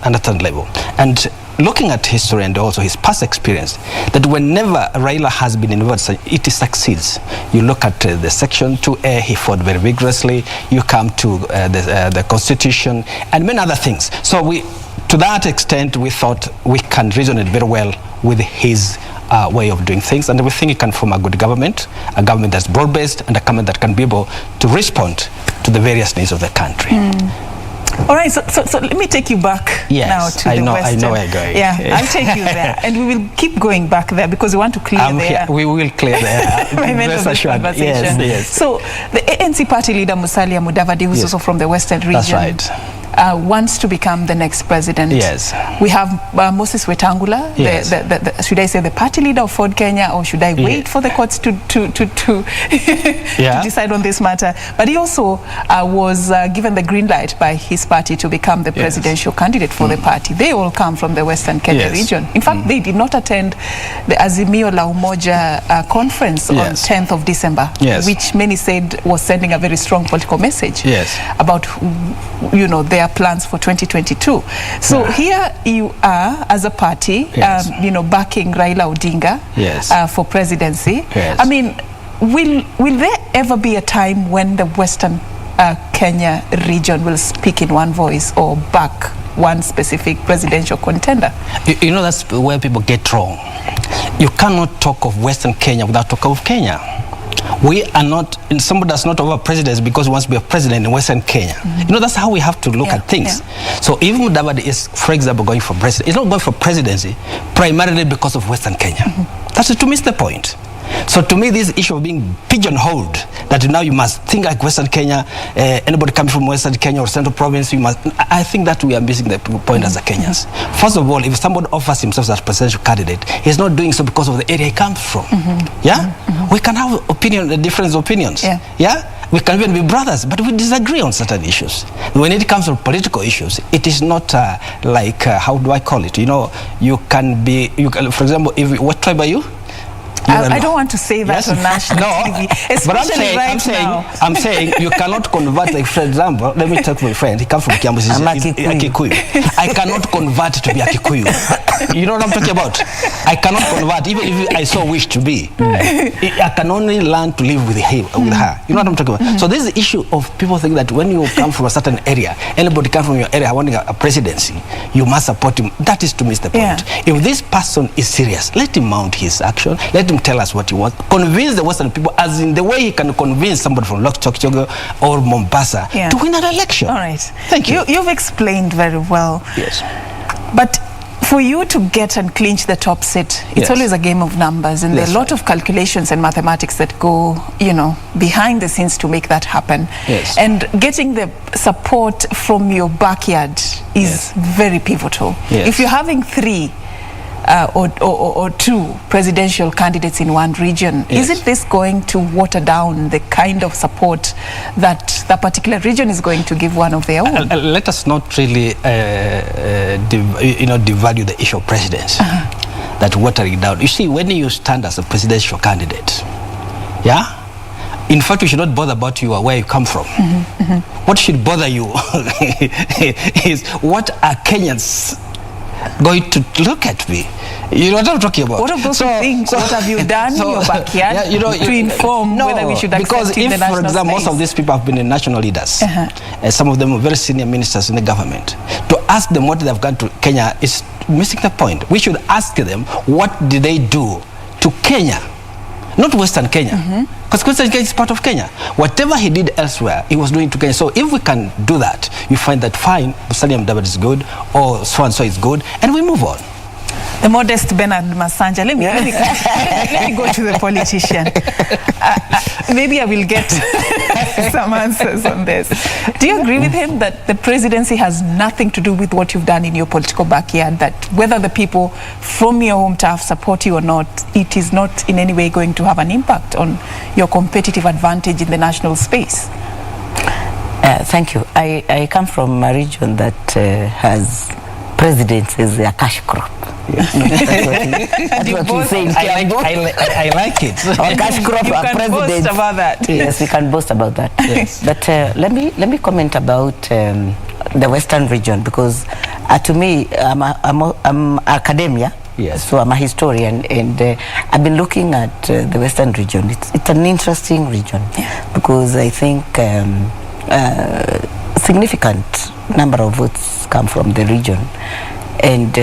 another level. And looking at history and also his past experience, that whenever Raila has been involved, it succeeds. You look at the Section 2A, he fought very vigorously. You come to the Constitution and many other things. So to that extent, we thought we can reason it very well with his way of doing things, and we think he can form a good government, a government that's broad-based, and a government that can be able to respond to the various needs of the country. All right, so let me take you back now to the Western. I know where you're going. Yeah, I'll take you there. And we will keep going back there because we want to clear the air. We will clear the air. Yes. So the ANC party leader, Musalia Mudavadi, who's also from the Western region. That's right. Wants to become the next president. Yes. We have Moses Wetangula, should I say the party leader of Ford Kenya, or should I wait for the courts to decide on this matter? But he also was given the green light by his party to become the presidential candidate for the party. They all come from the Western Kenya region. In fact, they did not attend the Azimio la Umoja conference on 10th of December, which many said was sending a very strong political message about, their plans for 2022. So here you are as a party, backing Raila Odinga for presidency. I mean, will there ever be a time when the Western Kenya region will speak in one voice or back one specific presidential contender? That's where people get wrong. You cannot talk of Western Kenya without talking of Kenya. We are not, somebody does not over presidents because he wants to be a president in Western Kenya. That's how we have to look at things. So if Mudavadi is, for example, going for president, he's not going for presidency primarily because of Western Kenya. That's to miss the point. So to me, this issue of being pigeonholed, that now you must think like Western Kenya, anybody coming from Western Kenya or Central Province, you must, I think that we are missing the point as the Kenyans. First of all, if somebody offers himself as presidential candidate, he's not doing so because of the area he comes from. We can have different opinions. We can even be brothers, but we disagree on certain issues. When it comes to political issues, it is not how do I call it? You can be, for example, what tribe are you? I don't want to say that on national TV, especially I'm saying you cannot convert, like, for example, let me talk to my friend, he comes from Kiambu, he's a Kikuyu. I cannot convert to be a Kikuyu. You know what I'm talking about? I cannot convert, even if I so wish to be. I can only learn to live with her. You know what I'm talking about? So this is the issue of people think that when you come from a certain area, anybody come from your area wanting a presidency, you must support him. That is to miss the point. If this person is serious, let him mount his action, let him tell us what he wants, convince the Western people, as in the way he can convince somebody from Lokchokchogo or Mombasa to win an election. All right. Thank you. You've explained very well. Yes. But for you to get and clinch the top seat, it's always a game of numbers, and there are a lot of calculations and mathematics that go, behind the scenes to make that happen. And getting the support from your backyard is very pivotal. If you're having three or two presidential candidates in one region, isn't this going to water down the kind of support that the particular region is going to give one of their own? Let us not really devalue the issue of presidency, that watering down. You see, when you stand as a presidential candidate, in fact, you should not bother about where you come from. What should bother you is what are Kenyans going to look at me? You know what I'm talking about? What of those things? What have you done in your backyard to inform whether we should accept in the national space? Because for example, most of these people have been national leaders. Some of them are very senior ministers in the government. To ask them what they've done to Kenya is missing the point. We should ask them, what did they do to Kenya? Not Western Kenya. Because Western Kenya is part of Kenya. Whatever he did elsewhere, he was doing to Kenya. So if we can do that, you find that fine, Musalia Mudavadi is good, or so-and-so is good, and we move on. The modest Bernard Masanja. Let me go to the politician. Maybe I will get some answers on this. Do you agree with him that the presidency has nothing to do with what you've done in your political backyard, that whether the people from your home turf support you or not, it is not in any way going to have an impact on your competitive advantage in the national space? Thank you. I come from a region that has presidents is a cash crop. That's what we say in Kiambu. I like it. Our cash crop, You our can presidents. boast about that. Yes, we can boast about that. Yes. But let me comment about the Western region, because to me, I'm academia. Yes. So I'm a historian, and I've been looking at the Western region. It's an interesting region, because I think significant number of votes come from the region. And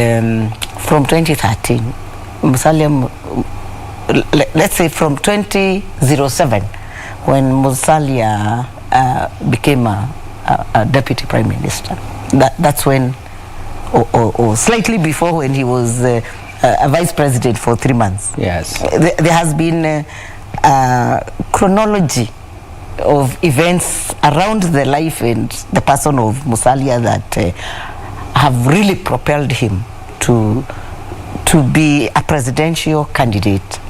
from 2013, Musalia, let's say from 2007, when Musalia became a deputy prime minister, that's when, or slightly before, when he was a vice president for 3 months. Yes. There has been a chronology of events around the life and the person of Musalia that have really propelled him to be a presidential candidate.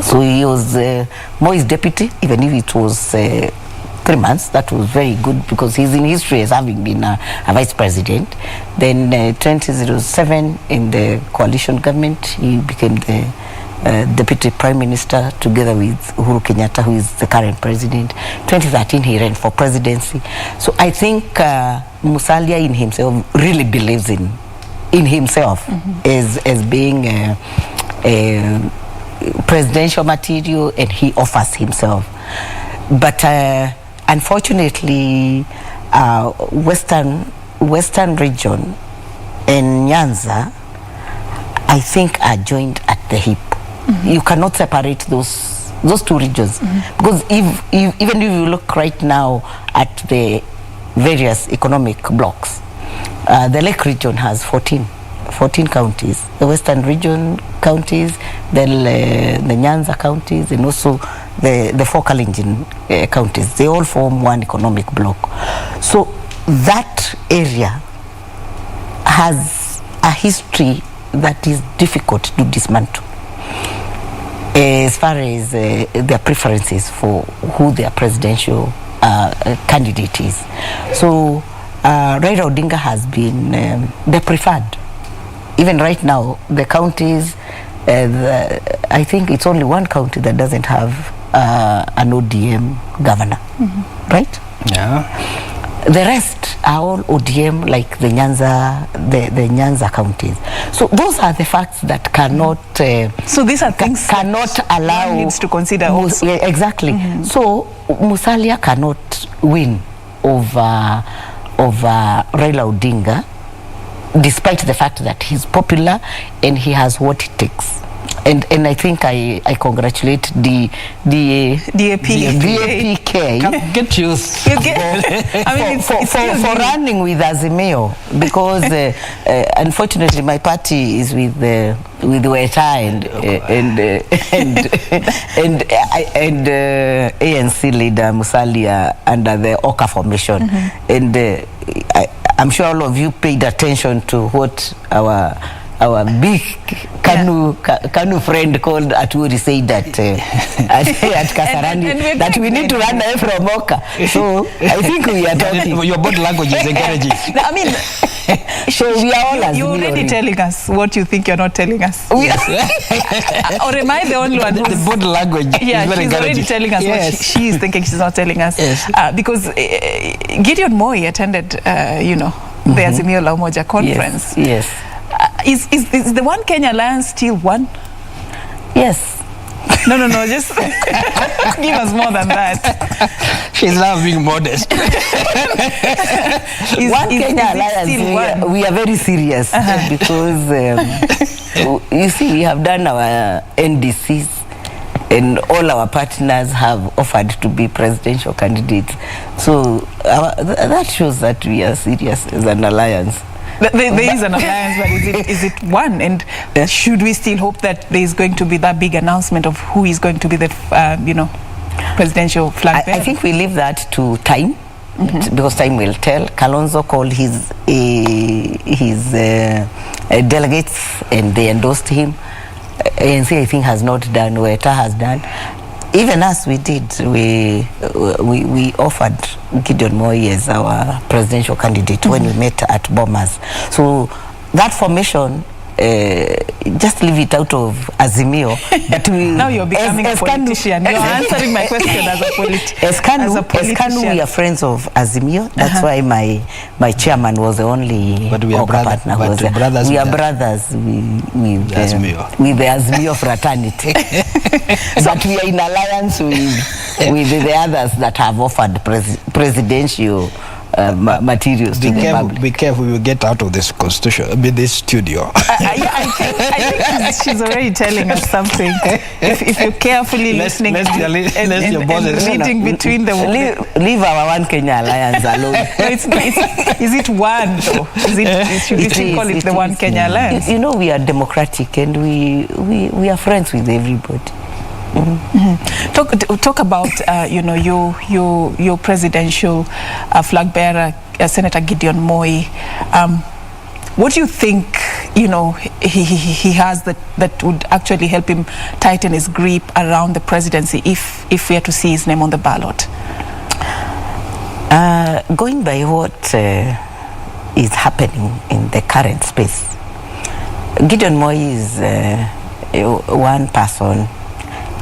So he was Moi's deputy, even if it was 3 months. That was very good, because he's in history as having been a vice president. Then 2007, in the coalition government, he became the deputy prime minister together with Uhuru Kenyatta, who is the current president. 2013, he ran for presidency. So I think Musalia in himself really believes in himself as being a presidential material, and he offers himself. But unfortunately, Western region and Nyanza, I think, are joined at the hip. You cannot separate those two regions, because even if you look right now at the various economic blocks, the Lake region has 14 counties, the Western region counties, then the Nyanza counties, and also the 4 Kalenjin counties. They all form one economic block. So that area has a history that is difficult to dismantle, as far as their preferences for who their presidential candidate is. So Raila Odinga has been the preferred. Even right now, the counties, I think it's only one county that doesn't have an ODM governor, right? Yeah. The rest are all ODM, like the Nyanza counties. So those are the facts that cannot. So these are things cannot allow. One needs to consider also. Yeah, exactly. So Musalia cannot win over Raila Odinga, despite the fact that he's popular and he has what it takes. And I think I congratulate the DAPK. Get used. I mean, for running with Azimio, because unfortunately my party is with Weta and ANC leader Musalia under the Oka formation, and I'm sure all of you paid attention to what our big Kanu friend called Aturi said that at Kasarani that we need to run away from Oka. So I think we are talking. Your body language is encouraging. I mean, so we are all you're already telling us what you think you're not telling us. Or am I the only one? The body language is very she's encouraging. already telling us what she is thinking she's not telling us. Yes. Because Gideon Moi attended, the Azimio la Umoja conference. Yes. Is the One Kenya Alliance still one? Yes. No, just give us more than that. She's now being modest. One Kenya Alliance, we are very serious, because you see, we have done our NDCs, and all our partners have offered to be presidential candidates. So that shows that we are serious as an alliance. There is an alliance, but is it one? And should we still hope that there is going to be that big announcement of who is going to be the, presidential flag bearer? I think we leave that to time, because time will tell. Kalonzo called his delegates, and they endorsed him. ANC, I think, has not done. Weta has done. Even us, we did. We offered Gideon Moi as our presidential candidate when we met at Bomas. So that formation, just leave it out of Azimio. But we, now you're becoming a politician. You're answering my question as a politician. As Kanu, we are friends of Azimio. That's why my chairman was the only partner. We are brothers with the Azimio fraternity. But we are in alliance with the others that have offered presidential materials to the public. Be careful, you get out of this constitution, this studio. I think she's already telling us something. If you're carefully listening and reading between the leave our One Kenya Alliance alone. No, is it one though? Should we call it the One Kenya Alliance? You know, we are democratic and we are friends with everybody. Talk about your presidential flag bearer, Senator Gideon Moi. What do you think he has that would actually help him tighten his grip around the presidency if we are to see his name on the ballot? Going by what is happening in the current space, Gideon Moi is one person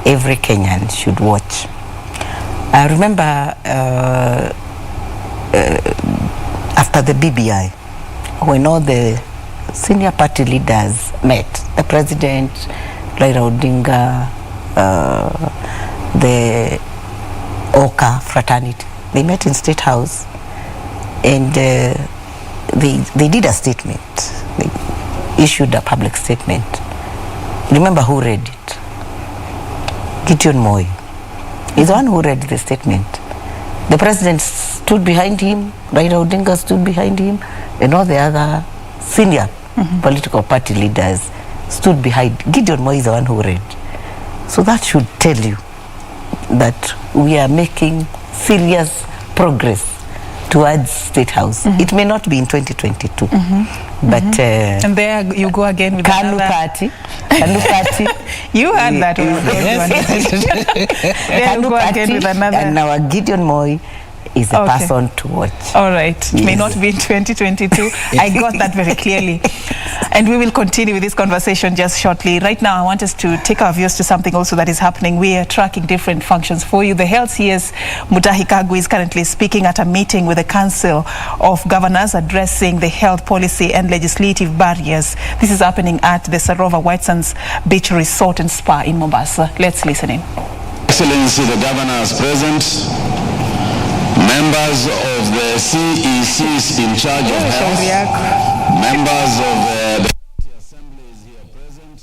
every Kenyan should watch. I remember after the BBI, when all the senior party leaders met, the president, Raila Odinga, the Oka fraternity, they met in State House and they did a statement. They issued a public statement. Remember who read it? Gideon Moi is the one who read the statement. The president stood behind him, Raila Odinga stood behind him, and all the other senior political party leaders stood behind. Gideon Moi is the one who read. So that should tell you that we are making serious progress towards State House. It may not be in 2022, but and there you go again with Kanu party. You heard that one. There you go again with another. And our Gideon Moi is a person to watch. All right. It may not be in 2022. I got that very clearly. And we will continue with this conversation just shortly. Right now, I want us to take our viewers to something also that is happening. We are tracking different functions for you. The Health CS, Mutahi Kagwe, is currently speaking at a meeting with the Council of Governors addressing the health policy and legislative barriers. This is happening at the Sarova White Sands Beach Resort and Spa in Mombasa. Let's listen in. Excellency, the governors present, members of the CECs in charge of health, members of the assemblies here present,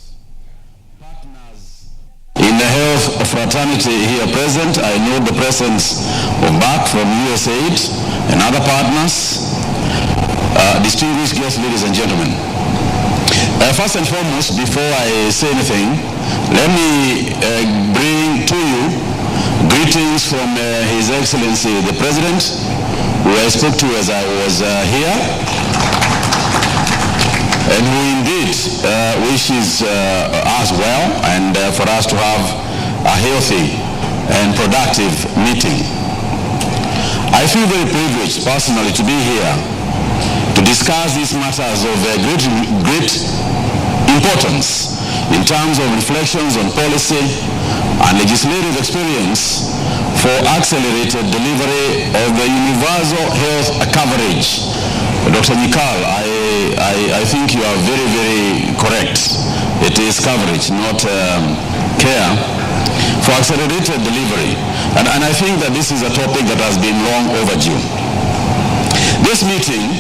partners in the health fraternity here present. I know the presence of Mark from USAID and other partners, distinguished guests, ladies and gentlemen. First and foremost, before I say anything, let me bring to you greetings from His Excellency the President, who I spoke to as I was here, and who indeed wishes us well and for us to have a healthy and productive meeting. I feel very privileged personally to be here to discuss these matters of great importance in terms of reflections on policy and legislative experience for accelerated delivery of the universal health coverage. Dr. Nikal, I think you are very, very correct. It is coverage, not care, for accelerated delivery. And I think that this is a topic that has been long overdue. This meeting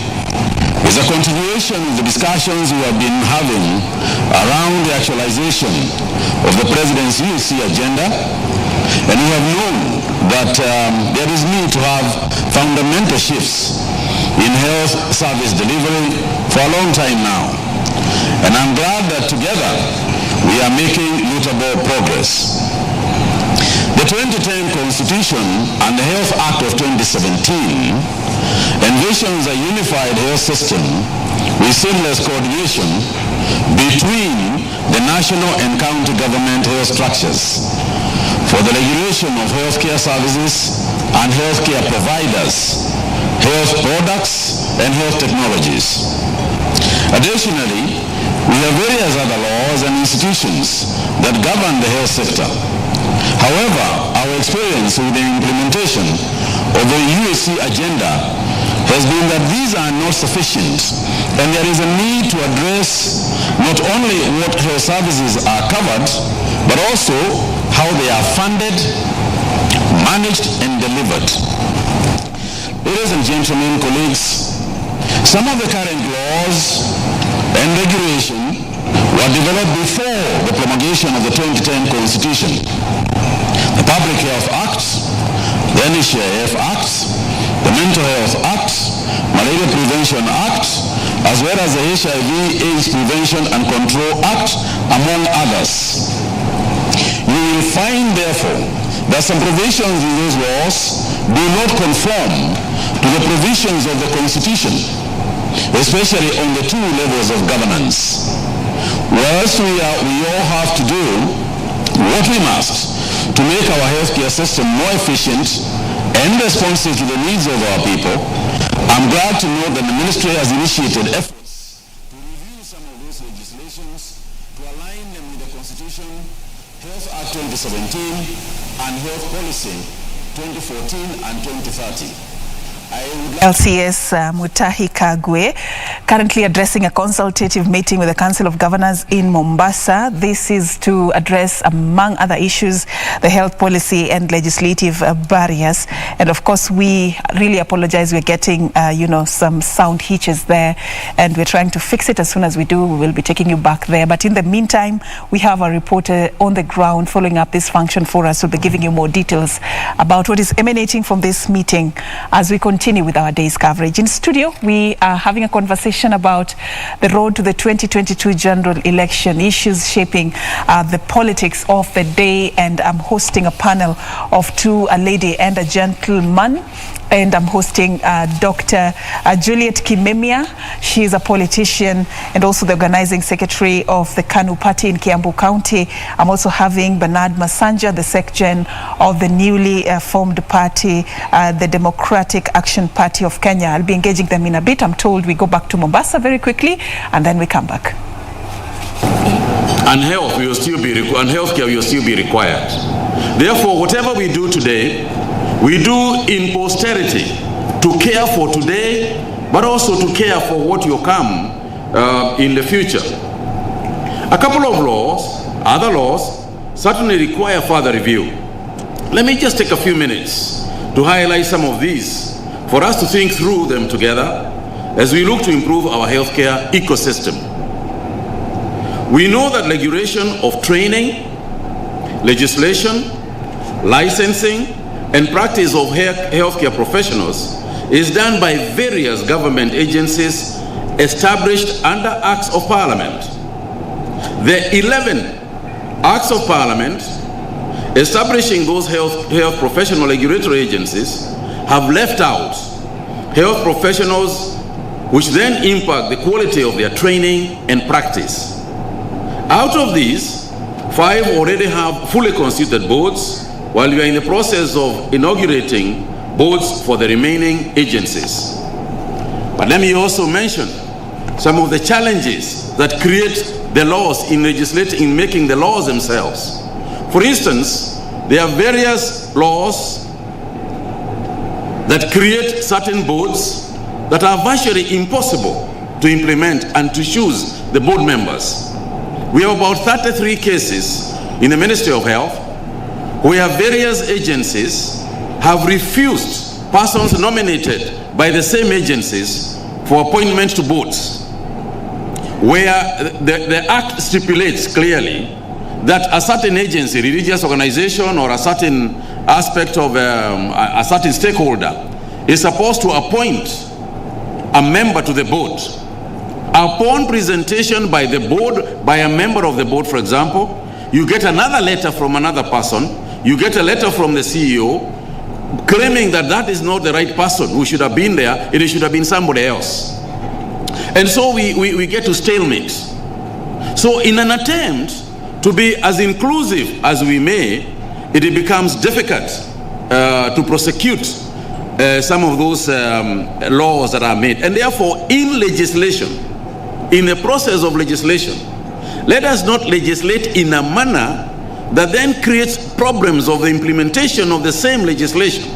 is a continuation of the discussions we have been having around the actualization of the President's UC agenda, and we have known that there is need to have fundamental shifts in health service delivery for a long time now. And I'm glad that together we are making notable progress. The 2010 Constitution and the Health Act of 2017 envisions a unified health system with seamless coordination between the national and county government health structures for the regulation of healthcare services and healthcare providers, health products, and health technologies. Additionally, we have various other laws and institutions that govern the health sector. However, our experience with the implementation of the UHC agenda has been that these are not sufficient, and there is a need to address not only what health services are covered, but also how they are funded, managed, and delivered. Ladies and gentlemen, colleagues, some of the current laws and regulation were developed before the promulgation of the 2010 Constitution. The Public Health Act, the NHIF Act, the Mental Health Act, Malaria Prevention Act, as well as the HIV/AIDS Prevention and Control Act, among others. You will find, therefore, that some provisions in these laws do not conform to the provisions of the Constitution, especially on the two levels of governance. Whilst we all have to do what we must to make our healthcare system more efficient and responsive to the needs of our people, I'm glad to know that the Ministry has initiated efforts to review some of those legislations to align them with the Constitution, Health Act 2017, and Health Policy 2014 and 2030. LCS Mutahi Kagwe, currently addressing a consultative meeting with the Council of Governors in Mombasa. This is to address, among other issues, the health policy and legislative barriers. And of course, we really apologize. We're getting, some sound hitches there, and we're trying to fix it. As soon as we do, we will be taking you back there. But in the meantime, we have a reporter on the ground following up this function for us. We'll be giving you more details about what is emanating from this meeting as we continue with our day's coverage. In studio, we are having a conversation about the road to the 2022 general election, issues shaping the politics of the day, and I'm hosting a panel of two, a lady and a gentleman. And I'm hosting Dr. Juliet Kimemia. She is a politician and also the organizing secretary of the KANU party in Kiambu County. I'm also having Bernard Masanja, the secgen of the newly formed party, the Democratic Action Party of Kenya. I'll be engaging them in a bit. I'm told we go back to Mombasa very quickly and then we come back. And health will still be and healthcare will still be required. Therefore, whatever we do today, we do in posterity to care for today, but also to care for what will come in the future. A couple of laws, other laws, certainly require further review. Let me just take a few minutes to highlight some of these for us to think through them together as we look to improve our healthcare ecosystem. We know that regulation of training, legislation, licensing, and practice of healthcare professionals is done by various government agencies established under Acts of Parliament. The 11 Acts of Parliament establishing those health professional regulatory agencies have left out health professionals, which then impact the quality of their training and practice. Out of these, 5 already have fully constituted boards, while we are in the process of inaugurating boards for the remaining agencies. But let me also mention some of the challenges that create the laws in making the laws themselves. For instance, there are various laws that create certain boards that are virtually impossible to implement and to choose the board members. We have about 33 cases in the Ministry of Health where various agencies have refused persons nominated by the same agencies for appointment to boards, where the Act stipulates clearly that a certain agency, religious organization, or a certain aspect of a certain stakeholder is supposed to appoint a member to the board. Upon presentation by the board, by a member of the board, for example, you get another letter from another person. You get a letter from the CEO claiming that that is not the right person who should have been there, it should have been somebody else. And so we get to stalemate. So in an attempt to be as inclusive as we may it becomes difficult to prosecute some of those laws that are made. And therefore, in legislation, in the process of legislation, let us not legislate in a manner that then creates problems of the implementation of the same legislation.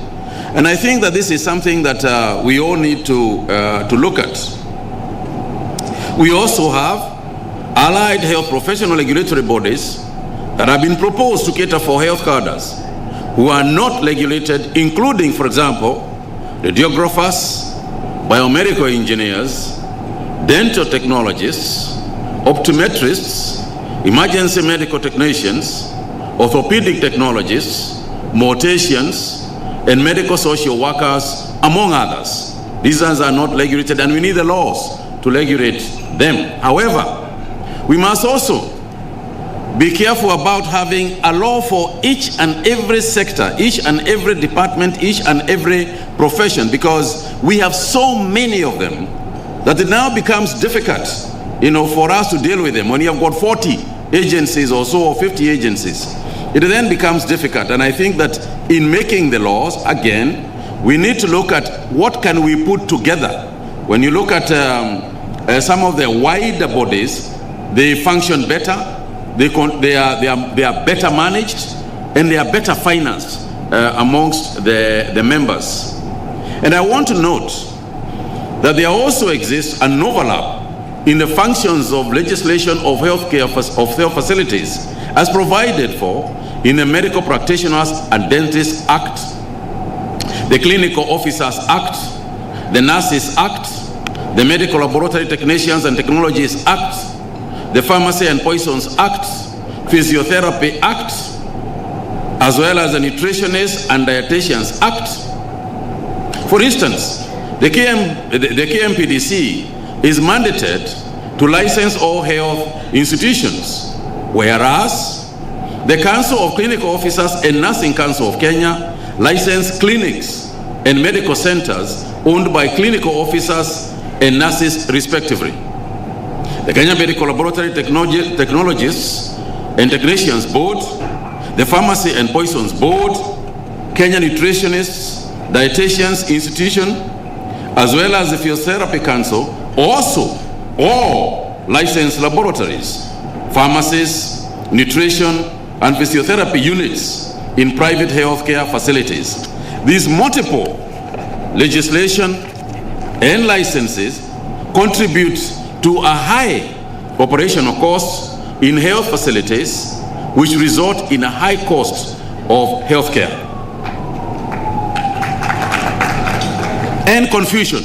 And I think that this is something that we all need to look at. We also have allied health professional regulatory bodies that have been proposed to cater for health cadres who are not regulated, including, for example, radiographers, biomedical engineers, dental technologists, optometrists, emergency medical technicians, orthopedic technologists, morticians, and medical social workers, among others. These ones are not regulated, and we need the laws to regulate them. However, we must also be careful about having a law for each and every sector, each and every department, each and every profession, because we have so many of them that it now becomes difficult, for us to deal with them. When you have got 40 agencies or so, or 50 agencies, it then becomes difficult. And I think that in making the laws, again, we need to look at what can we put together. When you look at some of the wider bodies, they function better, they are better managed, and they are better financed amongst the members. And I want to note that there also exists an overlap in the functions of legislation of health facilities as provided for in the Medical Practitioners and Dentists Act, the Clinical Officers Act, the Nurses Act, the Medical Laboratory Technicians and Technologies Act, the Pharmacy and Poisons Act, Physiotherapy Act, as well as the Nutritionists and Dietitians Act. For instance, the KMPDC is mandated to license all health institutions, whereas the Council of Clinical Officers and Nursing Council of Kenya license clinics and medical centers owned by clinical officers and nurses respectively. The Kenya Medical Laboratory Technologists and Technicians Board, the Pharmacy and Poisons Board, Kenya Nutritionists, Dietitians Institution, as well as the Physiotherapy Council, also all licensed laboratories, pharmacies, nutrition, and physiotherapy units in private healthcare facilities. These multiple legislation and licenses contribute to a high operational cost in health facilities, which result in a high cost of healthcare. And confusion.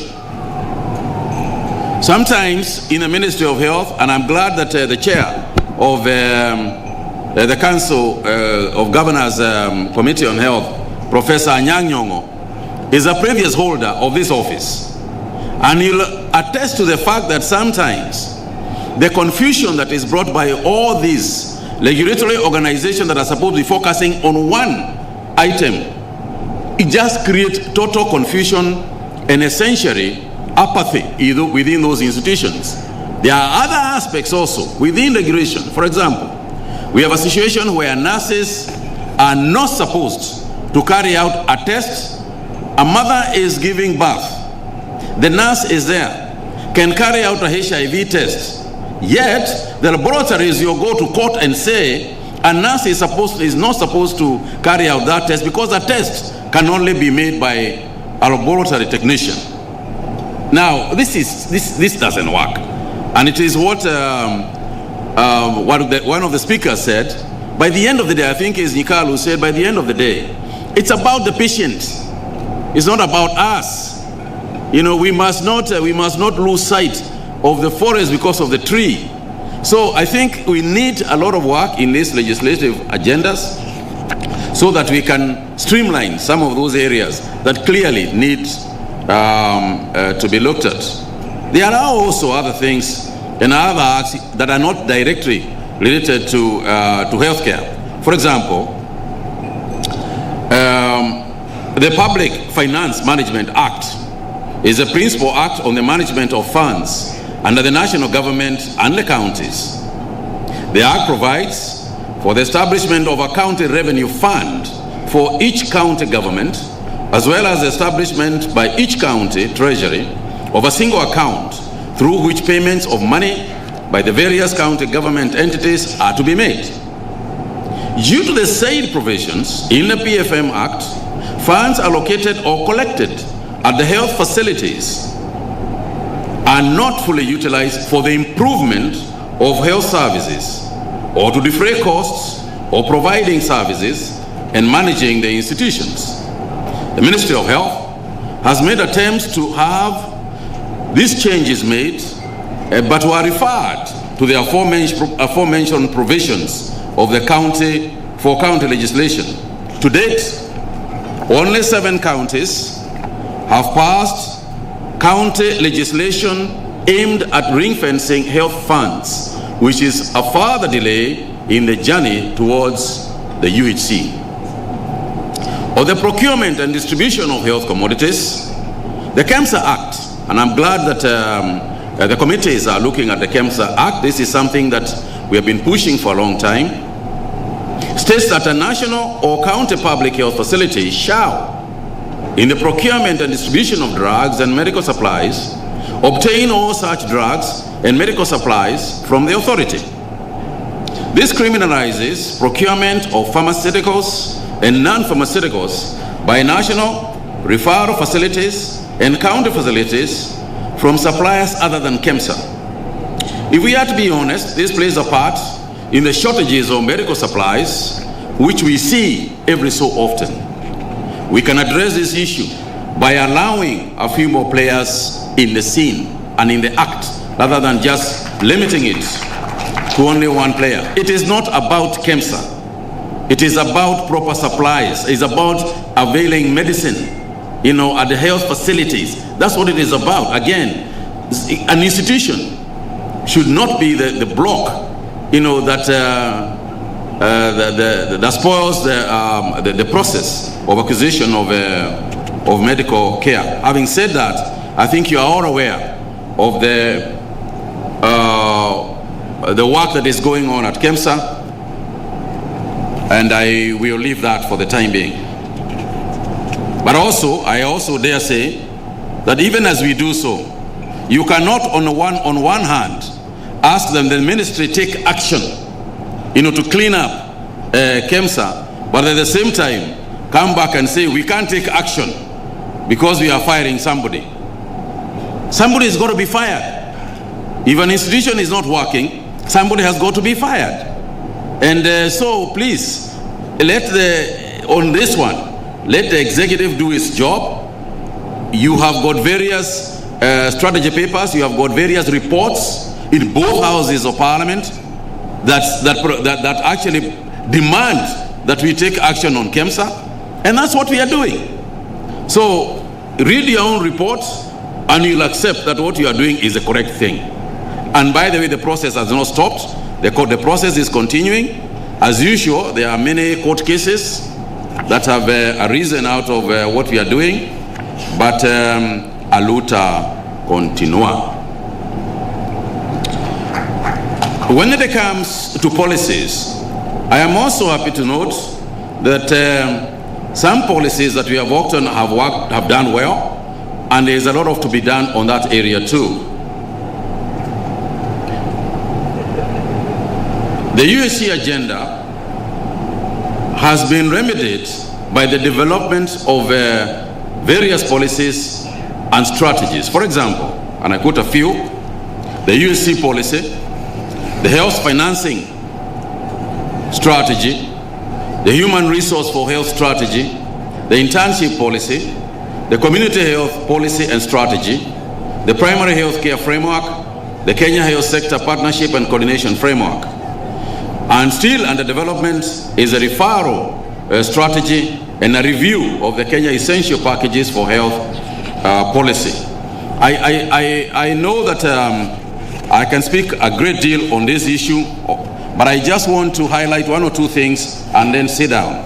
Sometimes in the Ministry of Health, and I'm glad that the chair of the Council of Governors Committee on Health, Professor Achieng, is a previous holder of this office. And he'll attest to the fact that sometimes the confusion that is brought by all these regulatory organizations that are supposed to be focusing on one item, it just creates total confusion and essentially apathy within those institutions. There are other aspects also within regulation. For example, we have a situation where nurses are not supposed to carry out a test. A mother is giving birth. The nurse is there, can carry out a HIV test. Yet, the laboratories, you go to court and say, a nurse is not supposed to carry out that test because a test can only be made by a laboratory technician. Now, this doesn't work. And it is what one of the speakers said. By the end of the day, I think it's Nikal who said, by the end of the day, it's about the patient. It's not about us. We must not lose sight of the forest because of the tree. So I think we need a lot of work in these legislative agendas so that we can streamline some of those areas that clearly need to be looked at. There are also other things and other acts that are not directly related to healthcare. For example, the Public Finance Management Act is a principal act on the management of funds under the national government and the counties. The act provides for for the establishment of a county revenue fund for each county government, as well as the establishment by each county treasury of a single account through which payments of money by the various county government entities are to be made. Due to the said provisions in the PFM Act, funds allocated or collected at the health facilities are not fully utilized for the improvement of health services or to defray costs or providing services and managing the institutions. The Ministry of Health has made attempts to have these changes made, but were referred to the aforementioned provisions of the county legislation. To date, only 7 counties have passed county legislation aimed at ring-fencing health funds, which is a further delay in the journey towards the UHC. On the procurement and distribution of health commodities, the KEMSA Act, and I'm glad that the committees are looking at the KEMSA Act. This is something that we have been pushing for a long time, states that a national or county public health facility shall, in the procurement and distribution of drugs and medical supplies, obtain all such drugs and medical supplies from the authority. This criminalizes procurement of pharmaceuticals and non-pharmaceuticals by national, referral facilities and county facilities from suppliers other than KEMSA. If we are to be honest, this plays a part in the shortages of medical supplies, which we see every so often. We can address this issue by allowing a few more players in the scene and in the act, rather than just limiting it to only one player. It is not about KEMSA. It is about proper supplies. It's about availing medicine, at the health facilities. That's what it is about. Again, an institution should not be the block, that spoils the process of acquisition of medical care. Having said that, I think you are all aware of the work that is going on at KEMSA, and I will leave that for the time being. But I also dare say that even as we do so, you cannot on one hand ask them, the ministry, take action, to clean up KEMSA, but at the same time come back and say we can't take action because we are firing somebody. Somebody has got to be fired. If an institution is not working, somebody has got to be fired. And so please, on this one, let the executive do its job. You have got various strategy papers, you have got various reports in both houses of parliament that actually demand that we take action on KEMSA, and that's what we are doing. So read your own report and you'll accept that what you are doing is the correct thing. And by the way, the process has not stopped. The process is continuing. As usual, there are many court cases that have arisen out of what we are doing, but a luta continua. When it comes to policies, I am also happy to note that some policies that we have worked on have done well, and there is a lot to be done on that area too. The UHC agenda has been remedied by the development of various policies and strategies. For example, and I quote a few, the UHC policy, the health financing strategy, the human resource for health strategy, the internship policy, the community health policy and strategy, the primary health care framework, the Kenya Health Sector Partnership and Coordination Framework. And still under development is a referral strategy and a review of the Kenya Essential Packages for Health policy. I know that I can speak a great deal on this issue, but I just want to highlight one or two things and then sit down.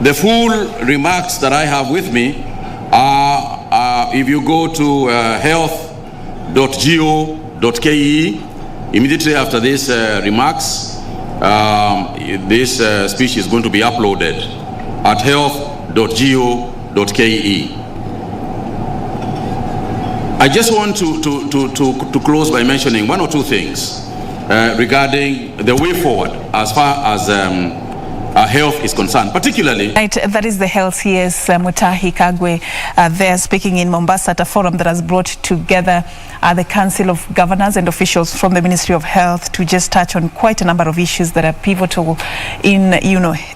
The full remarks that I have with me are, if you go to health.go.ke, immediately after these remarks, this speech is going to be uploaded at health.go.ke. I just want to close by mentioning one or two things regarding the way forward as far as health is concerned, particularly. Right, that is the health CS Mutahi Kagwe there speaking in Mombasa at a forum that has brought together the Council of Governors and officials from the Ministry of Health to just touch on quite a number of issues that are pivotal in,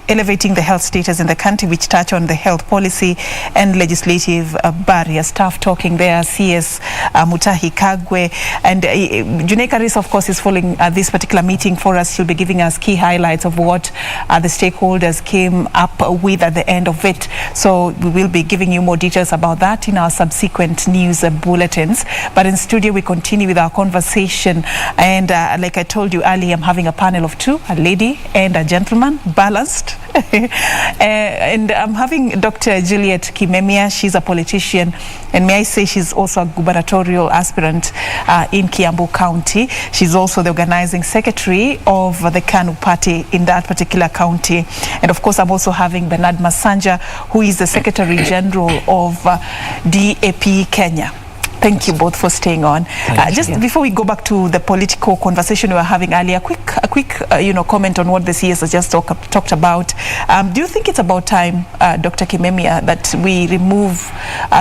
elevating the health status in the country, which touch on the health policy and legislative barriers. Staff talking there, CS Mutahi Kagwe, and Juneka Rees, of course, is following this particular meeting for us. She'll be giving us key highlights of what the stakeholders came up with at the end of it. So we will be giving you more details about that in our subsequent news bulletins. But in studio, we continue with our conversation. And like I told you earlier, I'm having a panel of two, a lady and a gentleman, balanced. And I'm having Dr. Juliet Kimemia. She's a politician. And may I say she's also a gubernatorial aspirant in Kiambu County. She's also the organizing secretary of the KANU party in that particular county. And of course, I'm also having Bernard Masanja, who is the Secretary General of DAP Kenya. Thank you both for staying on. Just before we go back to the political conversation we were having earlier, a quick comment on what the CS has just talked about. Do you think it's about time, Dr. Kimemia, that we remove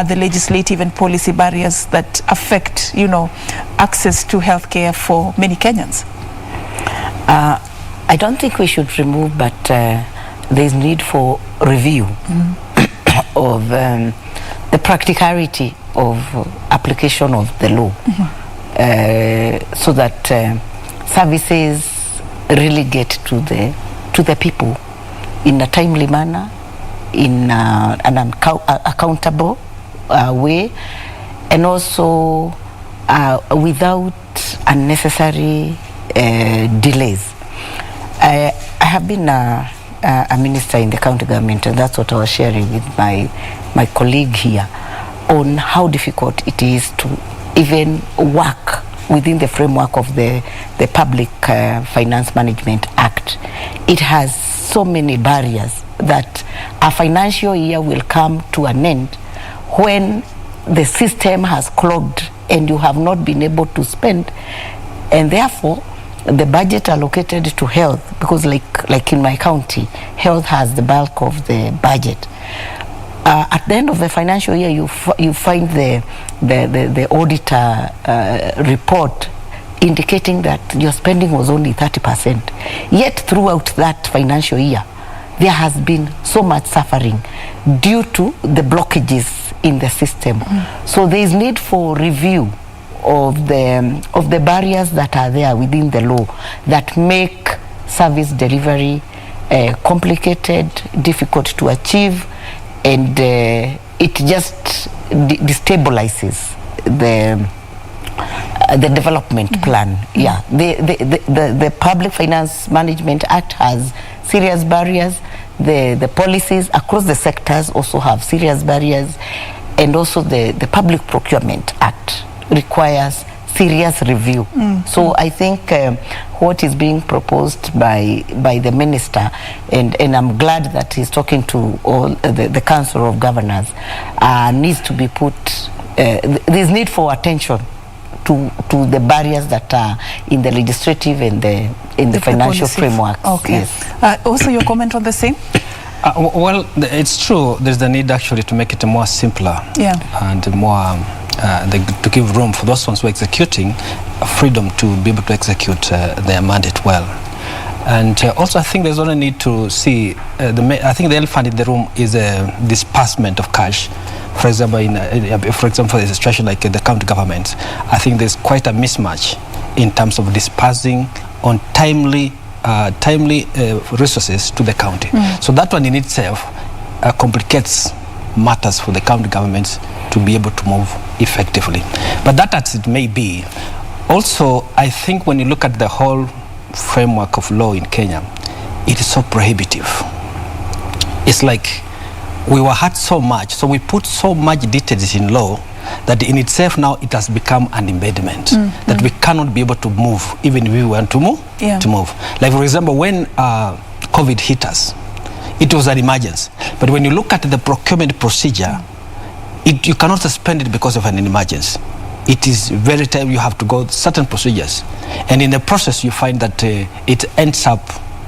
the legislative and policy barriers that affect, access to healthcare for many Kenyans? I don't think we should remove, but there's need for review of the practicality of application of the law, so that services really get to the people in a timely manner, in an accountable way, and also without unnecessary delays. I have been a minister in the county government, and that's what I was sharing with my colleague here, on how difficult it is to even work within the framework of the Public Finance Management Act. It has so many barriers that a financial year will come to an end when the system has clogged and you have not been able to spend, and therefore the budget allocated to health, because like in my county, health has the bulk of the budget. At the end of the financial year, you find the auditor report indicating that your spending was only 30%. Yet throughout that financial year, there has been so much suffering due to the blockages in the system. So there is need for review of the barriers that are there within the law that make service delivery complicated, difficult to achieve, and it just destabilizes the development plan. Yeah, the Public Finance Management Act has serious barriers. The policies across the sectors also have serious barriers, and also the Public Procurement Act requires serious review. So I think what is being proposed by the minister, and I'm glad that he's talking to all the Council of Governors, needs to be put, there's need for attention to the barriers that are in the legislative and in the financial framework. Okay. Yes. Also your comment on the same? Well, it's true. There's the need actually to make it more simpler, and more to give room for those ones who are executing freedom to be able to execute their mandate well. And also, I think there's only need to see I think the elephant in the room is a disbursement of cash. For example, for a situation like the county government, I think there's quite a mismatch in terms of dispersing on timely resources to the county. So that one in itself complicates matters for the county governments to be able to move effectively. But that as it may be, also I think when you look at the whole framework of law in Kenya, it is so prohibitive. It's like we were hurt so much, so we put so much details in law that in itself now it has become an impediment, that we cannot be able to move even if we want to move. Like for example, when COVID hit us, it was an emergency. But when you look at the procurement procedure, you cannot suspend it because of an emergency. It is very time you have to go certain procedures, and in the process you find that it ends up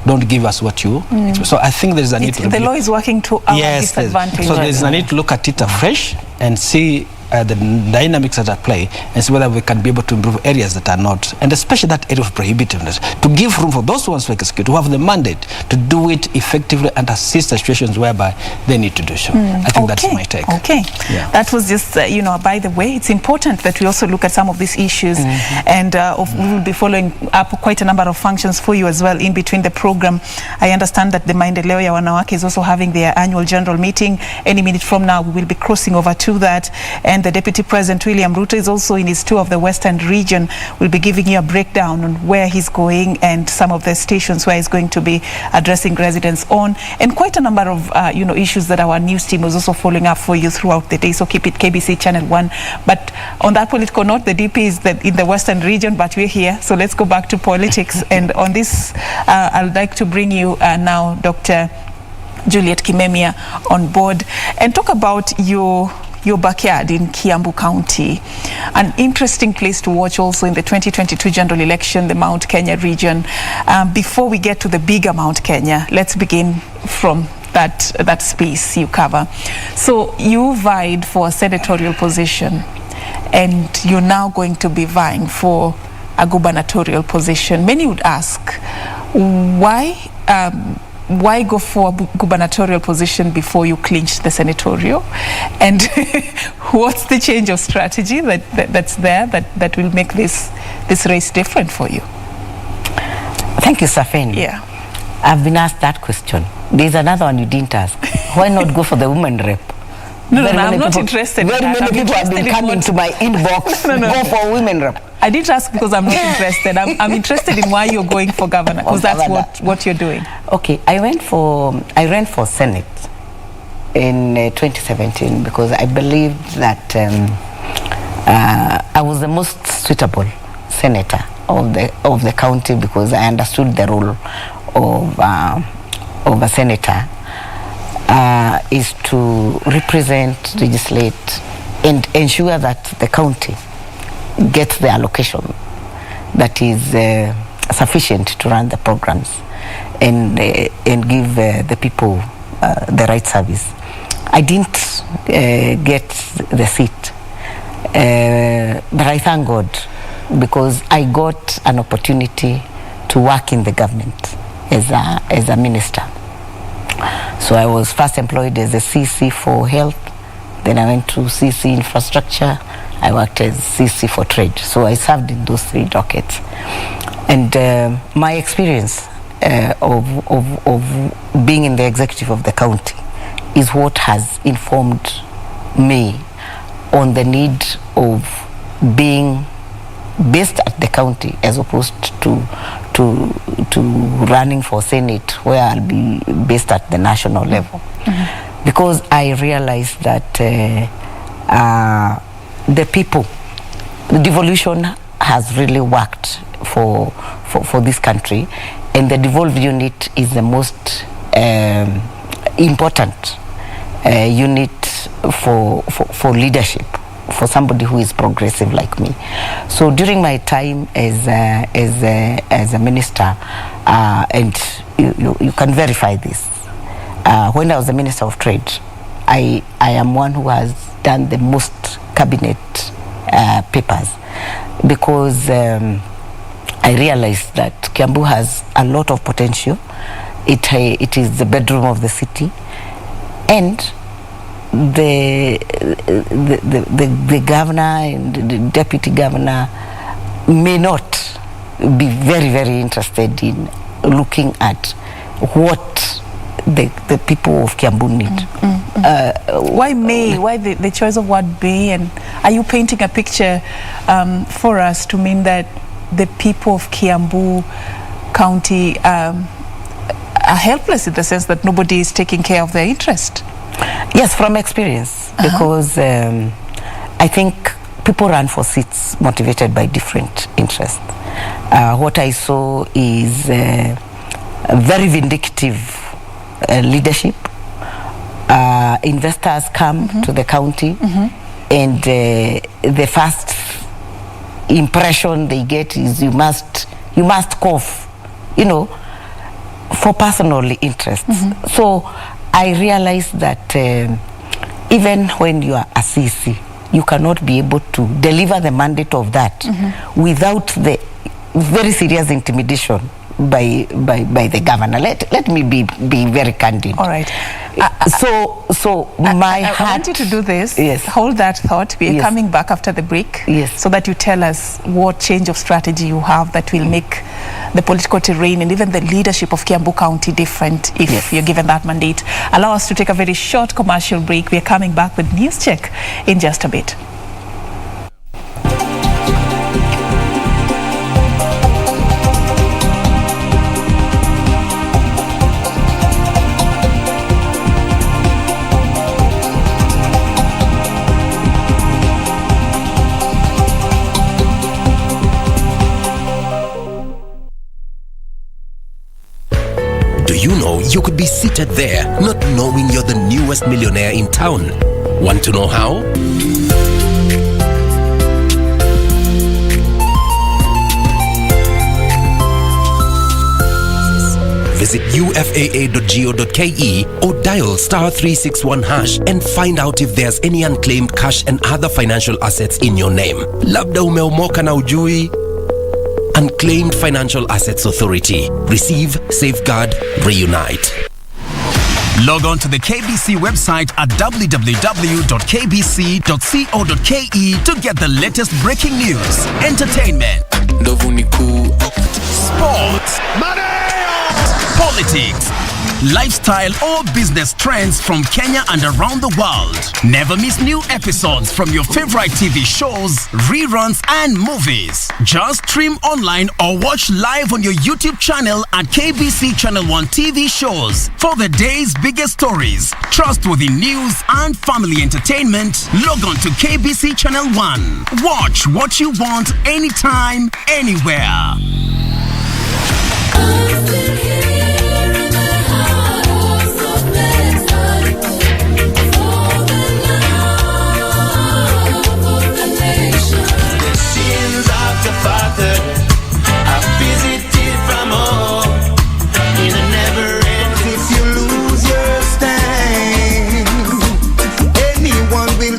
don't give us what you. So I think there is a need to. The law is working to our disadvantage. So there is a need to look at it afresh and see the dynamics that are at play, and see whether we can be able to improve areas that are not, and especially that area of prohibitiveness, to give room for those ones to execute, who have the mandate to do it effectively and assist the situations whereby they need to do so. I think that's my take. Okay, that was just, by the way, it's important that we also look at some of these issues, and we will be following up quite a number of functions for you as well in between the program. I understand that the Maendeleo ya Wanawake is also having their annual general meeting. Any minute from now, we will be crossing over to that, and the Deputy President William Ruto is also in his tour of the Western region. We'll be giving you a breakdown on where he's going and some of the stations where he's going to be addressing residents on, and quite a number of issues that our news team was also following up for you throughout the day. So keep it KBC Channel 1. But on that political note, the DP is in the Western region, but we're here. So let's go back to politics. And on this, I'd like to bring you now Dr. Juliet Kimemia on board and talk about your backyard in Kiambu County. An interesting place to watch also in the 2022 general election, the Mount Kenya region. Before we get to the bigger Mount Kenya, let's begin from that space you cover. So you vied for a senatorial position, and you're now going to be vying for a gubernatorial position. Many would ask, why go for a gubernatorial position before you clinch the senatorial? And what's the change of strategy that's there that will make this race different for you? Thank you, Serfine. Yeah. I've been asked that question. There's another one you didn't ask. Why not go for the women rep? No, I'm not interested in that. Very many people have been coming to my inbox. Go for women rep. I didn't ask because I'm not interested. I'm interested in why you're going for governor, because that's what you're doing. Okay, I ran for Senate in 2017 because I believed that I was the most suitable senator of the county, because I understood the role of a senator is to represent, legislate, and ensure that the county gets the allocation that is sufficient to run the programs and give the people the right service. I didn't get the seat, but I thank God, because I got an opportunity to work in the government as a minister. So I was first employed as a CC for health, then I went to CC infrastructure, I worked as CC for trade. So I served in those three dockets. And my experience of being in the executive of the county is what has informed me on the need of being based at the county as opposed to running for Senate, where I'll be based at the national level. Because I realized that the people, the devolution has really worked for this country, and the devolved unit is the most important unit for leadership, for somebody who is progressive like me. So during my time as a minister, and you can verify this, when I was the Minister of Trade, I am one who has done the most cabinet papers, because I realized that Kiambu has a lot of potential. It is the bedroom of the city, and the governor and the deputy governor may not be very, very interested in looking at what the people of Kiambu need. Why the choice of word may? And are you painting a picture for us to mean that the people of Kiambu County are helpless, in the sense that nobody is taking care of their interest? Yes, from experience, because I I think people run for seats motivated by different interests. What I saw is a very vindictive leadership. Investors come to the county, and the first impression they get is you must cough, for personal interests. So I realized that even when you are a CC, you cannot be able to deliver the mandate of that without the very serious intimidation by the governor. Let me be very candid. All right. So my heart... I want you to do this. Yes. Hold that thought. We are coming back after the break. Yes. So that you tell us what change of strategy you have that will make the political terrain and even the leadership of Kiambu County different if you're given that mandate. Allow us to take a very short commercial break. We are coming back with News Check in just a bit. You know you could be seated there, not knowing you're the newest millionaire in town. Want to know how? Visit ufaa.go.ke or dial *361# and find out if there's any unclaimed cash and other financial assets in your name. Labda umeomoka na ujui. Unclaimed Financial Assets Authority. Receive, safeguard, reunite. Log on to the KBC website at www.kbc.co.ke to get the latest breaking news, entertainment, sports, politics, lifestyle or business trends from Kenya and around the world. Never miss new episodes from your favorite TV shows, reruns and movies. Just stream online or watch live on your YouTube channel at KBC Channel 1 TV shows. For the day's biggest stories, trustworthy news and family entertainment, log on to KBC Channel 1. Watch what you want anytime, anywhere.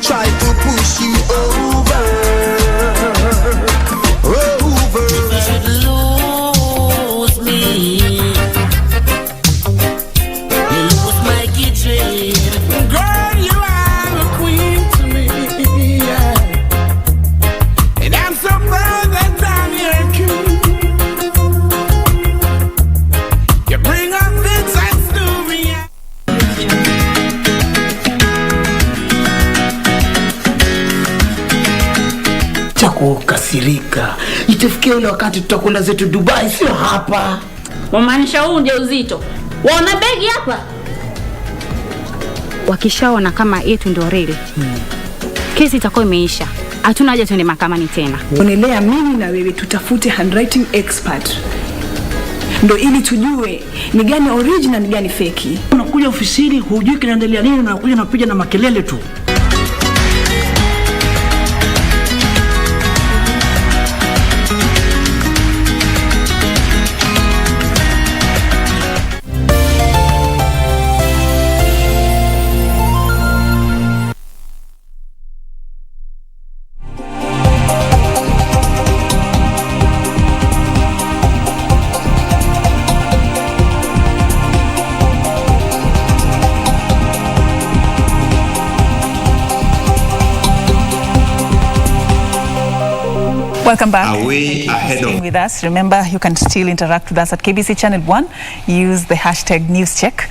Try to push you over. You should lose me. You lose my kitchen. Girl, you are a queen to me. Yeah. And I'm so proud that I'm your king. You bring up things and to me. Kukasirika. Itafikia ule wakati tutakwenda zetu Dubai, sio hapa. Wamaanisha huu ndio uzito. Waona begi hapa? Wakishaona kama yetu ndio reli. Kesi itakuwa imeisha. Hatuna haja tuende mahakamani tena. Onelea mimi na wewe tutafute handwriting expert. Ndio ili tujue ni gani original ni gani fake. Unakuja ofisini hujui kinaendelea nini, unakuja napiga na makelele tu. Welcome back. Away ahead Staying of with us. Remember, you can still interact with us at KBC Channel 1. Use the hashtag NewsCheck,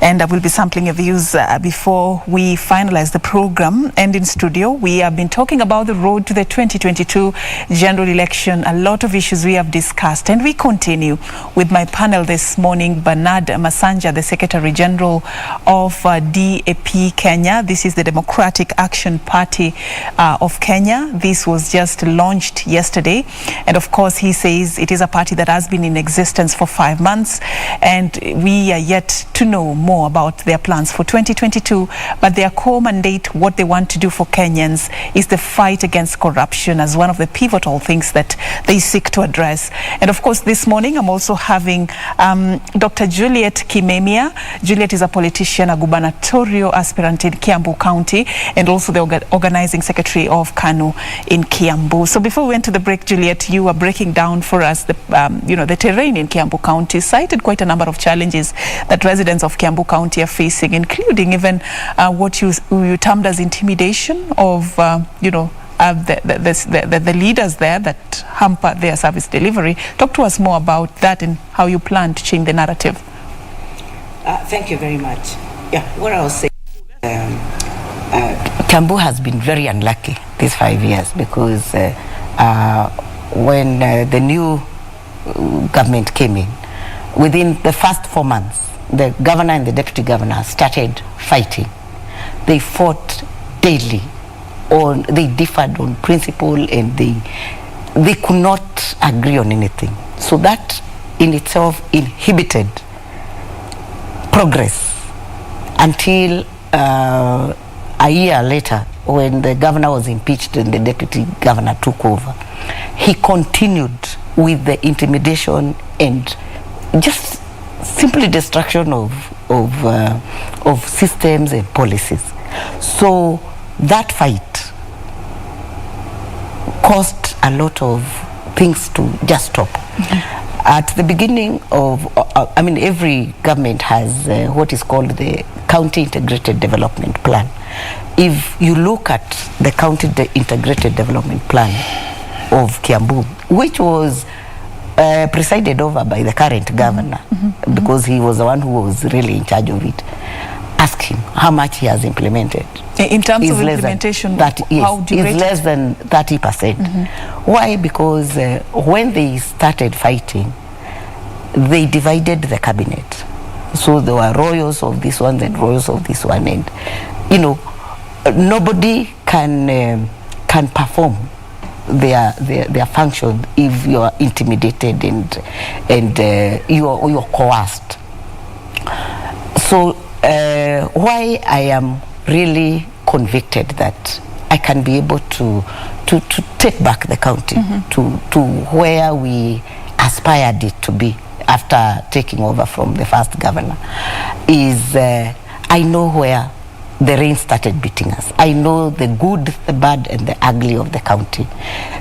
and I will be sampling your views before we finalize the program. And in studio, we have been talking about the road to the 2022 general election. A lot of issues we have discussed, and we continue with my panel this morning. Bernard Masanja, the Secretary General of DAP Kenya. This is the Democratic Action Party of Kenya. This was just launched yesterday, and of course he says it is a party that has been in existence for 5 months, and we are yet to know more about their plans for 2022, but their core mandate, what they want to do for Kenyans, is the fight against corruption as one of the pivotal things that they seek to address. And of course this morning I'm also having Dr. Juliet Kimemia. Juliet is a politician, a gubernatorial aspirant in Kiambu County, and also the organizing secretary of KANU in Kiambu. So before we went to the break, Juliet, you were breaking down for us the the terrain in Kiambu County, cited quite a number of challenges that residents of Kiambu County are facing, including even what you termed as intimidation of the leaders there that hamper their service delivery. Talk to us more about that and how you plan to change the narrative. Thank you very much. Yeah, what I was saying, Kiambu has been very unlucky these 5 years because when the new government came in, within the first 4 months, the governor and the deputy governor started fighting. They fought daily, they differed on principle, and they could not agree on anything. So that in itself inhibited progress until a year later, when the governor was impeached and the deputy governor took over. He continued with the intimidation and just simply destruction of systems and policies. So that fight caused a lot of things to just stop. At the beginning of, every government has what is called the County Integrated Development Plan. If you look at the County Integrated Development Plan of Kiambu, which was presided over by the current governor, because he was the one who was really in charge of it, ask him how much he has implemented. In terms of implementation, how do you rate it? It's less than 30%. Why? Because when they started fighting, they divided the cabinet. So there were royals of this one and royals of this one, and nobody can perform their function if you are intimidated and you are coerced. So why I am really convicted that I can be able to take back the county to where we aspired it to be after taking over from the first governor is I know where the rain started beating us. I know the good, the bad, and the ugly of the county.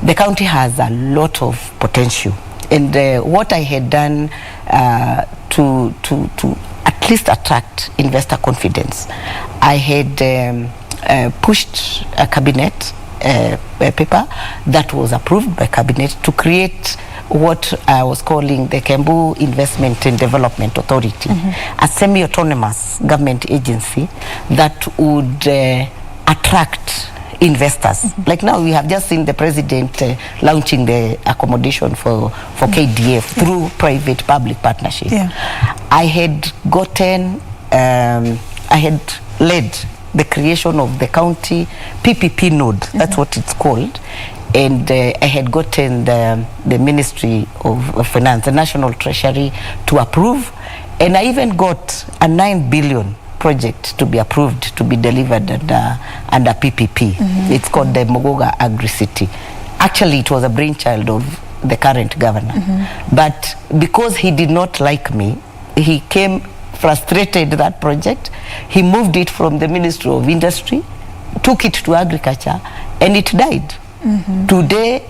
The county has a lot of potential, and what I had done to at least attract investor confidence, I had pushed a cabinet paper that was approved by cabinet to create what I was calling the Kiambu Investment and Development Authority, a semi-autonomous government agency that would attract investors. Like now we have just seen the president launching the accommodation for KDF through private-public partnership. I had gotten, I had led the creation of the county PPP node, that's what it's called, and I had gotten the Ministry of Finance, the National Treasury, to approve, and I even got a 9 billion project to be approved to be delivered under PPP. It's called the Mogoga Agri-City. Actually, it was a brainchild of the current governor, but because he did not like me, he came frustrated that project. He moved it from the Ministry of Industry, took it to Agriculture, and it died. Today,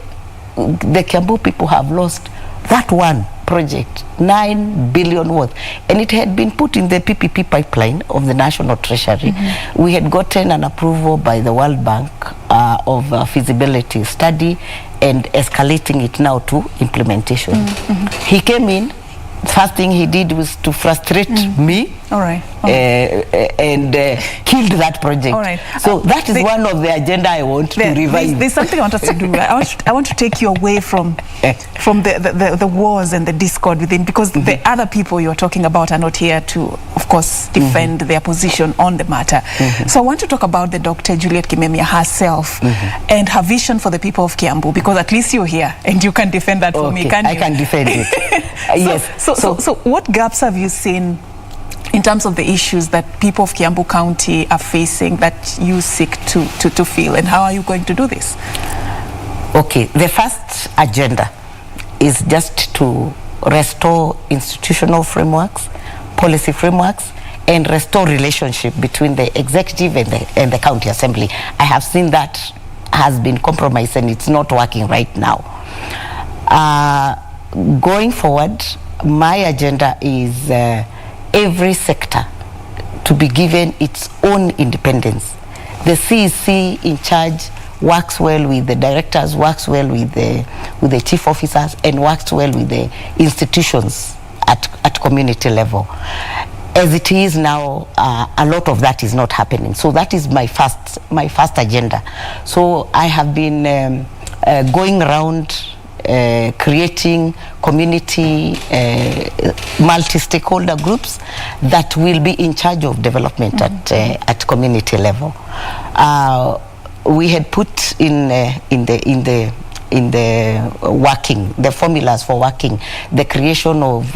the Kiambu people have lost that one project, 9 billion worth, and it had been put in the PPP pipeline of the National Treasury. We had gotten an approval by the World Bank feasibility study and escalating it now to implementation. He came in, first thing he did was to frustrate me. All right. And killed that project. All right. So that is one of the agenda I want to revive. There's something I want us to do. I want to take you away from the wars and the discord within, because the other people you're talking about are not here to, of course, defend their position on the matter. So I want to talk about the Dr. Juliet Kimemia herself and her vision for the people of Kiambu, because at least you're here and you can defend that for me, can't you? I can defend it. Yes. So what gaps have you seen in terms of the issues that people of Kiambu County are facing that you seek to fill, and how are you going to do this? Okay, the first agenda is just to restore institutional frameworks, policy frameworks, and restore relationship between the executive and the county assembly. I have seen that has been compromised and it's not working right now. Going forward, my agenda is every sector to be given its own independence. The CEC in charge works well with the directors, works well with the chief officers, and works well with the institutions at community level. As it is now, a lot of that is not happening. So that is my first agenda. So I have been going around creating community multi-stakeholder groups that will be in charge of development at community level. We had put in the working, the formulas for working, the creation of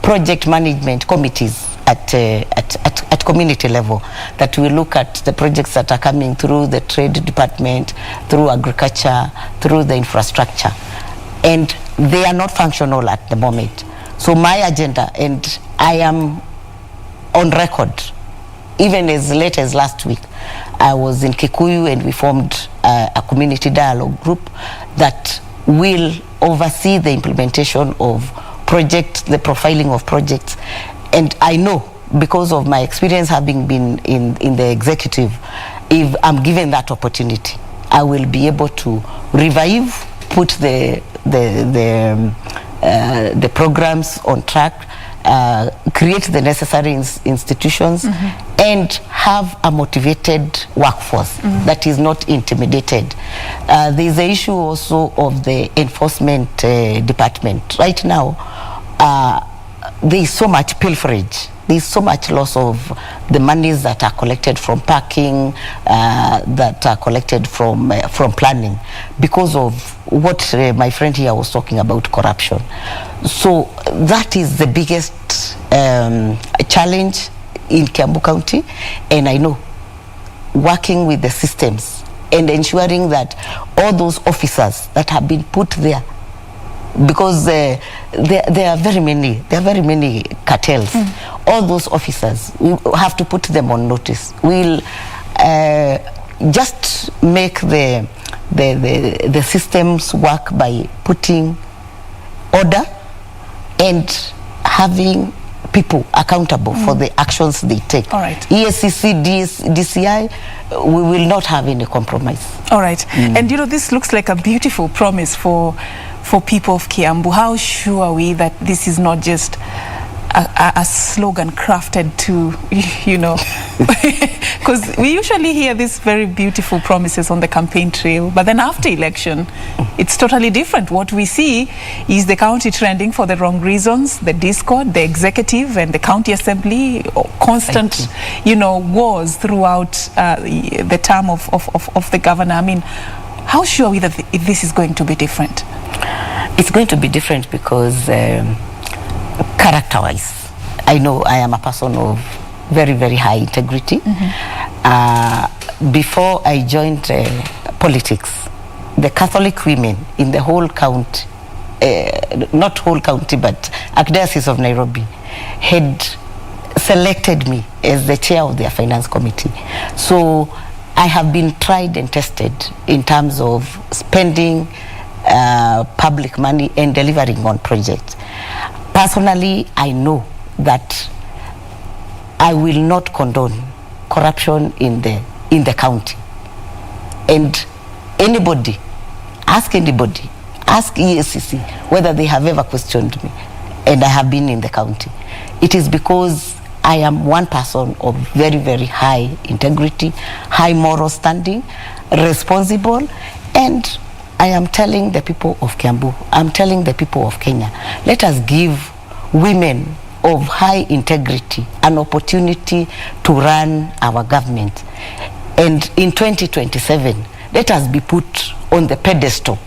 project management committees at community level that will look at the projects that are coming through the trade department, through agriculture, through the infrastructure. And they are not functional at the moment. So my agenda, and I am on record, even as late as last week, I was in Kikuyu and we formed a community dialogue group that will oversee the implementation of projects, the profiling of projects. And I know, because of my experience having been in the executive, if I'm given that opportunity, I will be able to revive, put the programs on track, create the necessary institutions, and have a motivated workforce that is not intimidated. There is the issue also of the enforcement department. Right now, there is so much pilferage. There is so much loss of the monies that are collected from parking, that are collected from planning, because of what my friend here was talking about, corruption. So that is the biggest challenge in Kiambu County, and I know working with the systems and ensuring that all those officers that have been put there, because there are very many cartels. All those officers, we have to put them on notice. We'll just make the systems work by putting order and having people accountable for the actions they take. All right. ESCC, DCI, we will not have any compromise. All right. And you know, this looks like a beautiful promise for people of Kiambu. How sure are we that this is not just a slogan crafted to, you know, because we usually hear these very beautiful promises on the campaign trail, but then after election, it's totally different. What we see is the county trending for the wrong reasons, the discord, the executive and the county assembly, constant, you know, wars throughout the term of the governor. I mean, how sure are we that this is going to be different? It's going to be different because character-wise, I know I am a person of very, very high integrity. Before I joined politics, the Catholic women in the whole county, not whole county, but Archdiocese of Nairobi, had selected me as the chair of their finance committee. So I have been tried and tested in terms of spending public money and delivering on projects. Personally, I know that I will not condone corruption in the county. And ask EACC whether they have ever questioned me, and I have been in the county. It is because I am one person of very, very high integrity, high moral standing, responsible, and I am telling the people of Kiambu, I'm telling the people of Kenya, let us give women of high integrity an opportunity to run our government. And in 2027, let us be put on the pedestal.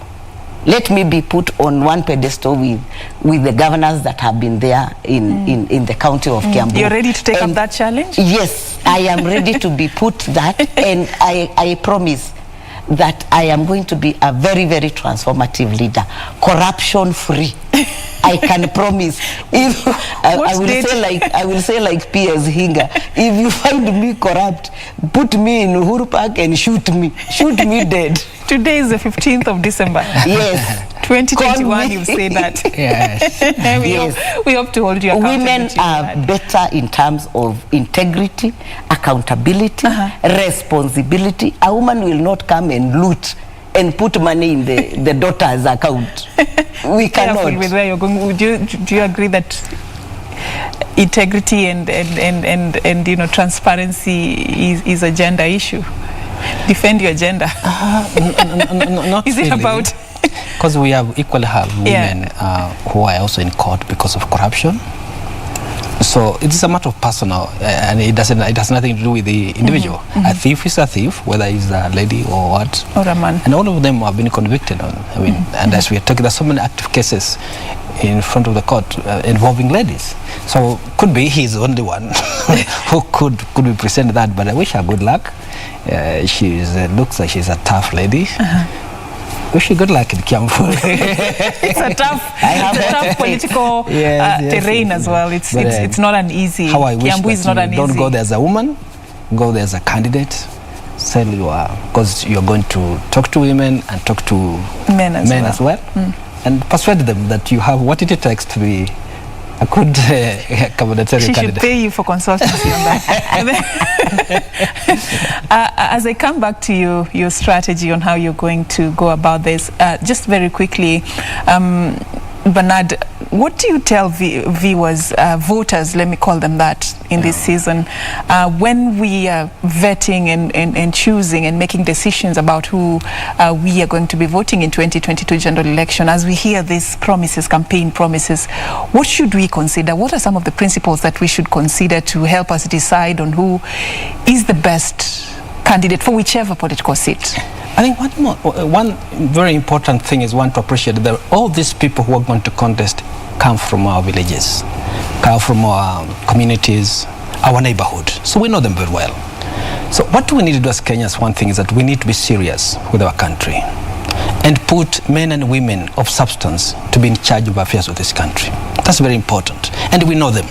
Let me be put on one pedestal with the governors that have been there in the county of Kiambu. You're ready to take up that challenge? Yes, I am ready to be put that, and I promise that I am going to be a very, very transformative leader, corruption-free. I can promise. If I will say like P.S. Hinga, if you find me corrupt, put me in Uhuru Park and shoot me dead. Today is the 15th of December. Yes. 2021, you say that. Yes. We hope to hold you accountable. Women are better in terms of integrity, accountability, responsibility. A woman will not come and loot and put money in the daughter's account. We cannot. Careful with where you're going. Do you agree that integrity and you know, transparency is a gender issue? Defend your gender. Not is really. It about? Because we have equally have women who are also in court because of corruption. So it is a matter of personal, and it has nothing to do with the individual. A thief is a thief, whether he's a lady or what, or a man. And all of them have been convicted on. I mean, and as we are talking, there's so many active cases in front of the court involving ladies. So could be he's the only one who could represent that. But I wish her good luck. She looks like she's a tough lady. Wish you good luck in Kiambu. It's a tough political terrain as well. It's not an easy. How I wish Kiambu is not an easy. Don't go there as a woman, go there as a candidate. Say you are, because you're going to talk to women and talk to men as well. And persuade them that you have what it takes to be a good candidate. She should pay you for consultancy on that. As I come back to your strategy on how you're going to go about this, just very quickly, Bernard, what do you tell viewers, voters, let me call them that, in this season, when we are vetting and choosing and making decisions about who we are going to be voting in 2022 general election, as we hear these promises, campaign promises, what should we consider? What are some of the principles that we should consider to help us decide on who is the best candidate for whichever political seat? I think one very important thing is to appreciate that all these people who are going to contest come from our villages, come from our communities, our neighborhood. So we know them very well. So what we need to do as Kenyans, one thing is that we need to be serious with our country and put men and women of substance to be in charge of affairs of this country. That's very important. And we know them.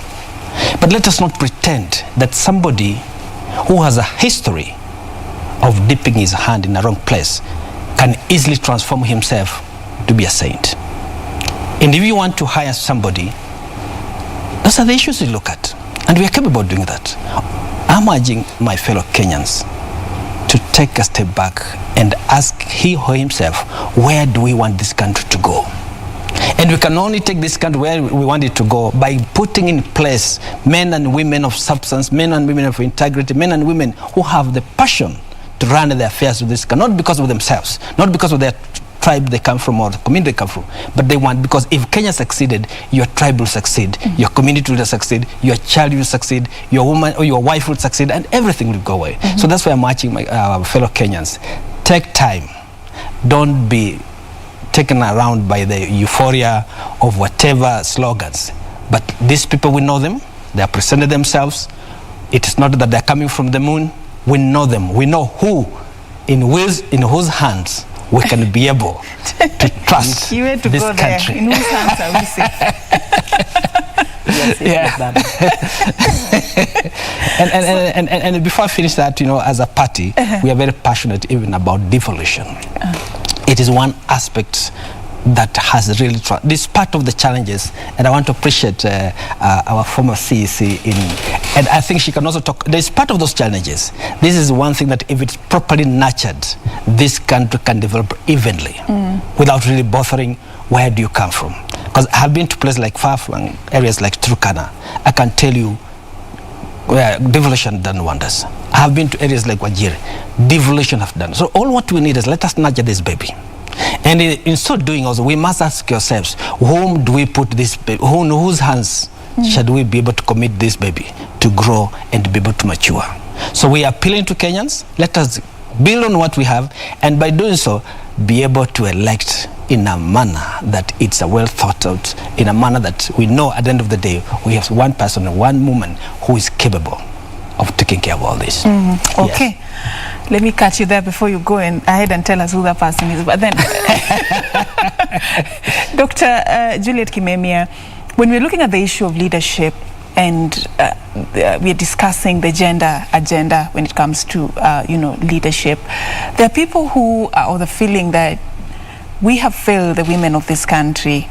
But let us not pretend that somebody who has a history of dipping his hand in the wrong place can easily transform himself to be a saint. And if you want to hire somebody, those are the issues you look at. And we are capable of doing that. I'm urging my fellow Kenyans to take a step back and ask he or himself, where do we want this country to go? And we can only take this country where we want it to go by putting in place men and women of substance, men and women of integrity, men and women who have the passion to run the affairs of this country, not because of themselves, not because of their tribe they come from or the community they come from, but they want, because if Kenya succeeded, your tribe will succeed, your community will succeed, your child will succeed, your woman or your wife will succeed, and everything will go away. So that's why I'm urging my fellow Kenyans, take time. Don't be taken around by the euphoria of whatever slogans. But these people, we know them, they have presented themselves. It is not that they're coming from the moon. We know them. We know who, in whose hands we can be able to trust this country. In whose hands are we safe? And before I finish that, as a party, we are very passionate even about devolution. It is one aspect that has really this part of the challenges, and I want to appreciate our former CEC and I think she can also talk. There's part of those challenges. This is one thing that if it's properly nurtured, this country can develop evenly without really bothering where do you come from. Because I have been to places like far-flung areas like Turkana. I can tell you where devolution done wonders. I have been to areas like Wajir. Devolution have done. So all what we need is let us nurture this baby. And in so doing also, we must ask ourselves, whom do we put this baby, whose hands should we be able to commit this baby to grow and be able to mature? So we are appealing to Kenyans, let us build on what we have, and by doing so, be able to elect in a manner that it's a well thought out, in a manner that we know at the end of the day, we have one person and one woman who is capable of taking care of all this. Okay. Yes. Let me catch you there before you go ahead and tell us who that person is. But then, Dr. Juliet Kimemia, when we're looking at the issue of leadership and we're discussing the gender agenda when it comes to, leadership, there are people who are of the feeling that we have failed the women of this country.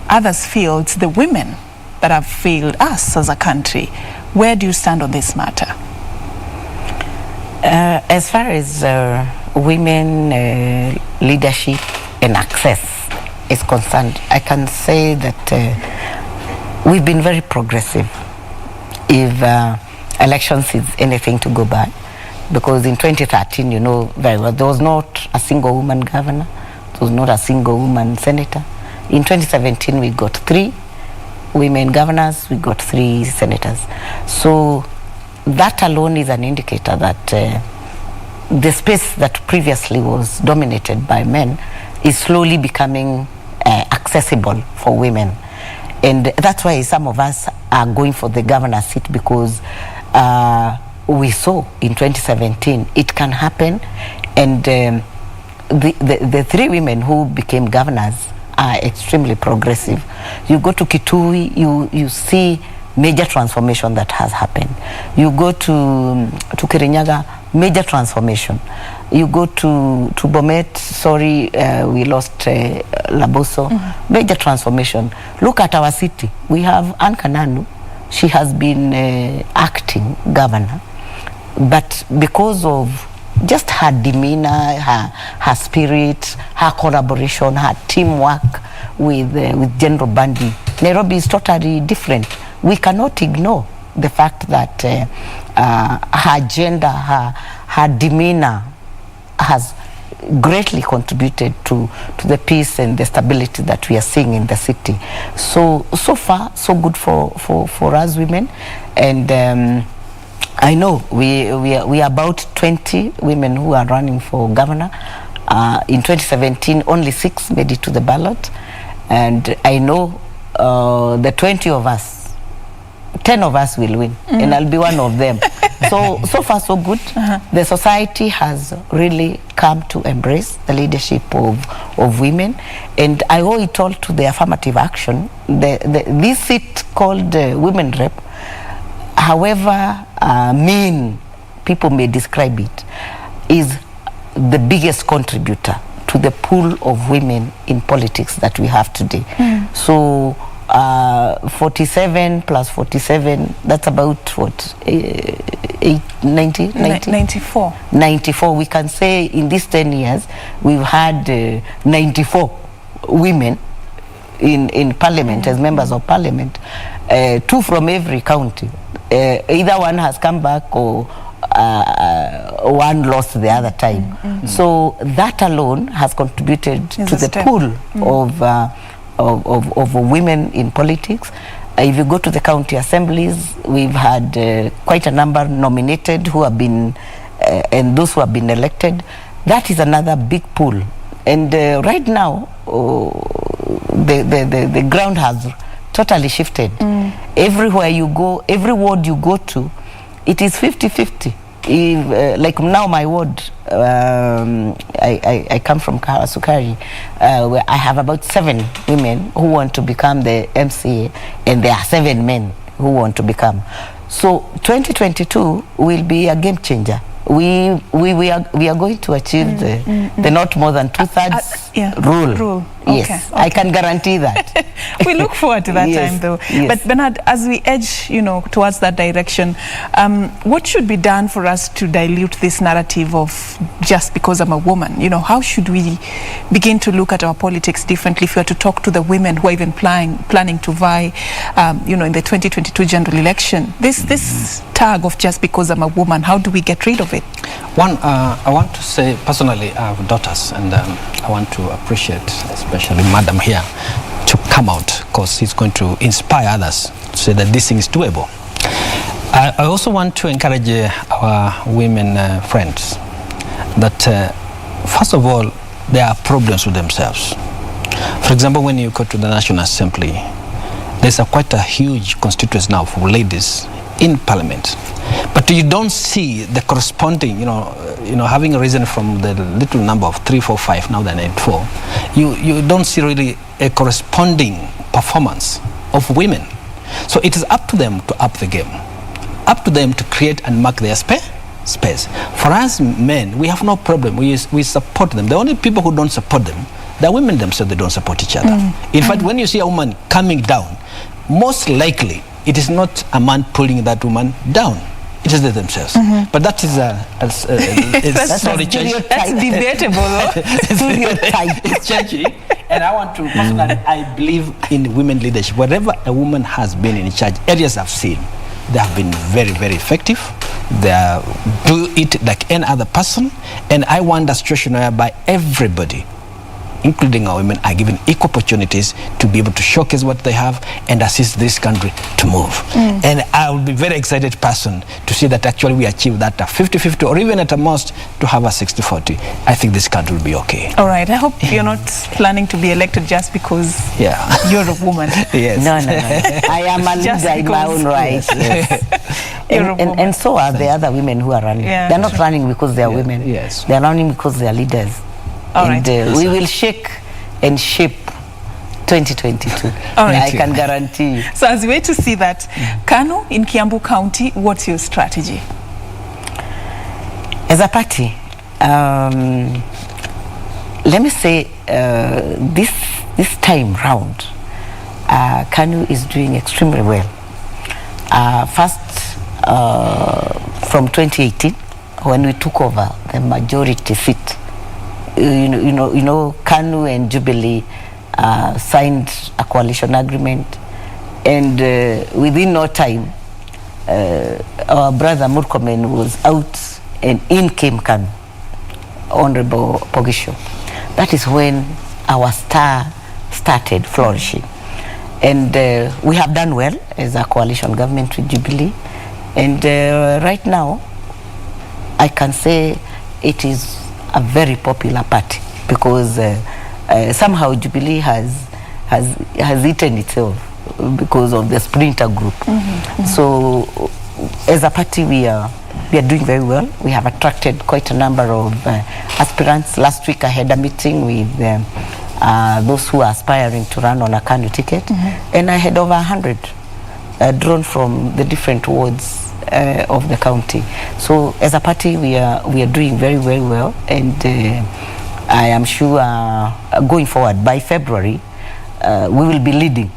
Others feel it's the women that have failed us as a country. Where do you stand on this matter? As far as women leadership and access is concerned, I can say that we've been very progressive if elections is anything to go by. Because in 2013, you know very well, there was not a single woman governor, there was not a single woman senator. In 2017, we got 3 women governors, we got 3 senators. So that alone is an indicator that the space that previously was dominated by men is slowly becoming accessible for women. And that's why some of us are going for the governor's seat, because we saw in 2017 it can happen. And the 3 women who became governors are extremely progressive. You go to Kitui, you see major transformation that has happened. You go to Kirinyaga, major transformation. You go to Bomet, sorry, we lost Laboso, major transformation. Look at our city. We have Anne Kananu. She has been acting governor, but because of just her demeanor, her spirit, her collaboration, her teamwork with General Bandi, Nairobi is totally different. We cannot ignore the fact that her gender, her demeanor has greatly contributed to the peace and the stability that we are seeing in the city. So far, so good for us women. And I know we are about 20 women who are running for governor. In 2017, only 6 made it to the ballot. And I know the 20 of us, 10 of us will win, and I'll be one of them. So far so good. The society has really come to embrace the leadership of women, and I owe it all to the affirmative action. This seat called women rep, however mean people may describe it, is the biggest contributor to the pool of women in politics that we have today. So 47 plus 47, that's about what, 94. 94. We can say in these 10 years we've had 94 women in parliament as members of parliament, 2 from every county. Either one has come back or one lost the other time. So that alone has contributed to the pool of women in politics. If you go to the county assemblies, we've had quite a number nominated who have been, and those who have been elected. That is another big pool. And right now, the ground has totally shifted. Everywhere you go, every ward you go to, it is 50-50. Like now my ward, I come from Sukari, where I have about 7 women who want to become the MCA, and there are 7 men who want to become. So 2022 will be a game changer. We are going to achieve the not more than 2/3 rule Yes, I can guarantee that. We look forward to that Yes, time, though. yes. But Bernard, as we edge, towards that direction, what should be done for us to dilute this narrative of just because I'm a woman? How should we begin to look at our politics differently if we are to talk to the women who are even planning to vie, in the 2022 general election? This tag of just because I'm a woman, how do we get rid of it? One, I want to say personally, I have daughters, and I want to appreciate, especially Madam here, to come out, because it's going to inspire others to say that this thing is doable. I also want to encourage our women friends that, first of all, there are problems with themselves. For example, when you go to the National Assembly, there's quite a huge constituency now for ladies in Parliament, but you don't see the corresponding, having risen from the little number of 3, 4, 5, now they're 8, 4, you don't see really a corresponding performance of women. So it is up to them to up the game, up to them to create and mark their space. For us men, we have no problem. We support them. The only people who don't support them, the women themselves, they don't support each other. In fact, when you see a woman coming down, most likely it is not a man pulling that woman down. It is they themselves. But that is that's debatable, though. It's changing. And I want to personally, I believe in women leadership. Wherever a woman has been in charge, areas I've seen, they have been very, very effective. They do it like any other person. And I want a situation whereby everybody, including our women, are given equal opportunities to be able to showcase what they have and assist this country to move. And I will be very excited person to see that actually we achieve that 50-50, or even at a most to have a 60-40. I think this country will be okay. All right. I hope you're not planning to be elected just because you're a woman. Yes. No. I am a leader in my own right. Yes. And so are the other women who are running. Yeah. They're not running because they are women. Yes. They're running because they are leaders. All and right. We will shake and shape 2022. All right. I can guarantee you. So as we wait to see that, Kanu in Kiambu County, what's your strategy? As a party, let me say this time round, Kanu is doing extremely well. First, from 2018, when we took over the majority seat, Kanu and Jubilee signed a coalition agreement, and within no time, our brother Murkomen was out, and in came Kanu, Honorable Pogisho. That is when our star started flourishing. And we have done well as a coalition government with Jubilee. And right now, I can say it is a very popular party, because somehow Jubilee has eaten itself because of the splinter group. So as a party, we are doing very well. We have attracted quite a number of aspirants. Last week I had a meeting with those who are aspiring to run on a Kanu ticket, and I had over 100 drawn from the different wards of the county. So as a party, we are doing very, very well, and I am sure going forward by February we will be leading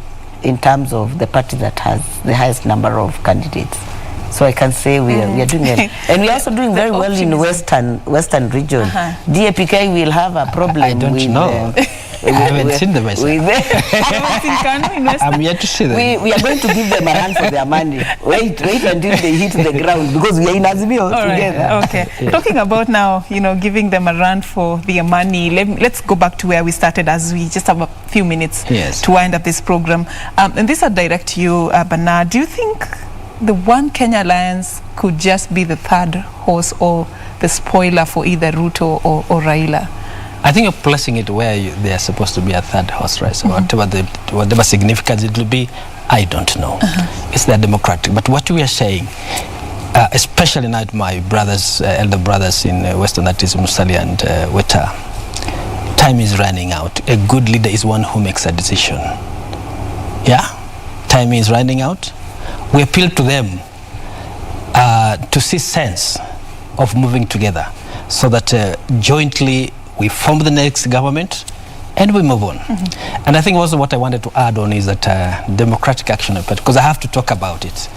in terms of the party that has the highest number of candidates. So I can say we are doing well, and we are also doing very well in western region. DAPK will have a problem. I don't know. I haven't seen them myself. I'm yet to see them. We are going to give them a run for their money. Wait until they hit the ground, because we are in Azimio together. Right. Okay. Yeah. Talking about now, giving them a run for their money. Let's go back to where we started, as we just have a few minutes to wind up this program. And this are direct to you, Bernard. Do you think the One Kenya Alliance could just be the third horse or the spoiler for either Ruto or Raila? I think you're placing it where they are supposed to be a third horse race, or whatever significance it will be, I don't know. It's the democratic. But what we are saying, especially now my brothers, elder brothers in Western, that is Musali and Weta, time is running out. A good leader is one who makes a decision. Yeah? Time is running out. We appeal to them to see sense of moving together, so that jointly we form the next government and we move on. And I think also what I wanted to add on is that Democratic Action Party, because I have to talk about it.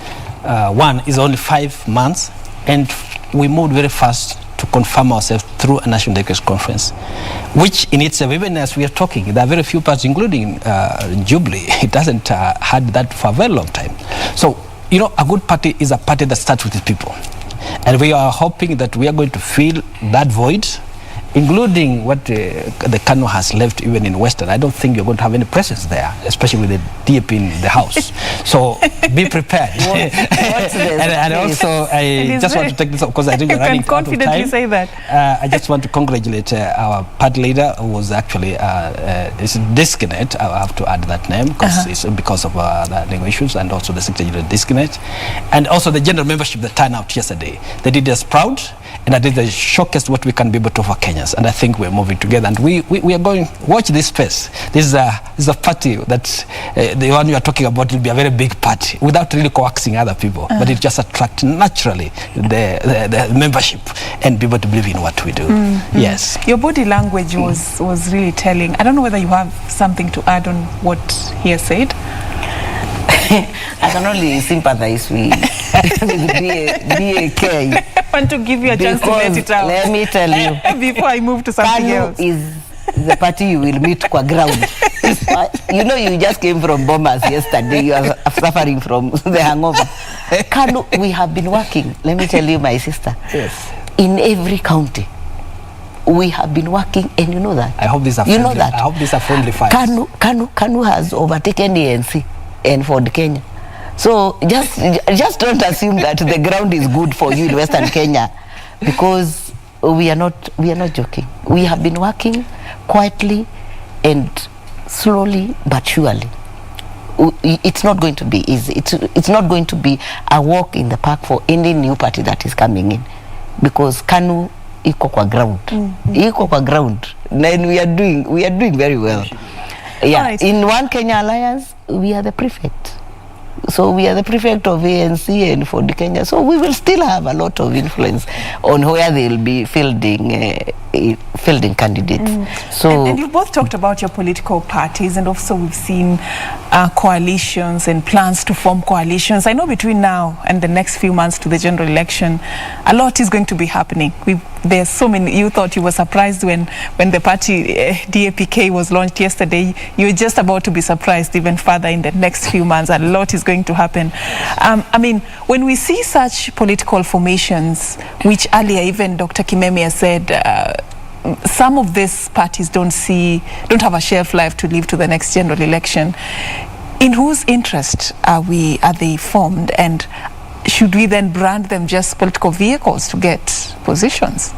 One is only 5 months, and we moved very fast to confirm ourselves through a national delegation conference, which in itself, even as we are talking, there are very few parties, including Jubilee, it hasn't had that for a very long time. So, you know, a good party is a party that starts with its people. And we are hoping that we are going to fill that void, including what the KANU has left even in Western. I don't think you're going to have any presence there, especially with the DAP in the house. So be prepared. and also, I just want to take this up because I think we're running out of time. You can confidently say that. I just want to congratulate our party leader who was actually is Disconnect. I have to add that name because it's because of the legal issues, and also the Secretary General Disconnect, and also the general membership that turned out yesterday. They did us proud. And I think they showcased what we can be able to offer Kenyans. And I think we're moving together. And we are going, watch this space. This is a party that the one you are talking about will be a very big party without really coaxing other people. But it just attracts naturally the membership and people to believe in what we do. Yes. Your body language was really telling. I don't know whether you have something to add on what he has said. I can only sympathize with DAK. I want to give you a chance to let it out. Let me tell you. Before I move to something else. Is the party you will meet kwa ground. You know, you just came from Bombers yesterday. You are suffering from the hangover. KANU, we have been working. Let me tell you, my sister. Yes. In every county. We have been working, and you know that. I hope these are friendly. I hope these are friendly fights. KANU has overtaken the ANC and Ford Kenya. So just don't assume that the ground is good for you in Western Kenya, because we are not joking. We have been working quietly and slowly but surely. It's not going to be easy. It's not going to be a walk in the park for any new party that is coming in, because KANU iko kwa ground. Iko kwa ground. And we are doing very well. Yeah, right. In One Kenya Alliance, we are the prefect. So we are the prefect of ANC and Ford Kenya. So we will still have a lot of influence on where they'll be fielding candidates. So and you both talked about your political parties, and also we've seen coalitions and plans to form coalitions. I know between now and the next few months to the general election, a lot is going to be happening. There's so many. You thought you were surprised when the party DAPK was launched yesterday. You're just about to be surprised even further in the next few months. A lot is going to happen. I mean, when we see such political formations, which earlier even Dr. Kimemia said, some of these parties don't have a shelf life to live to the next general election. In whose interest are they formed, and should we then brand them just political vehicles to get positions?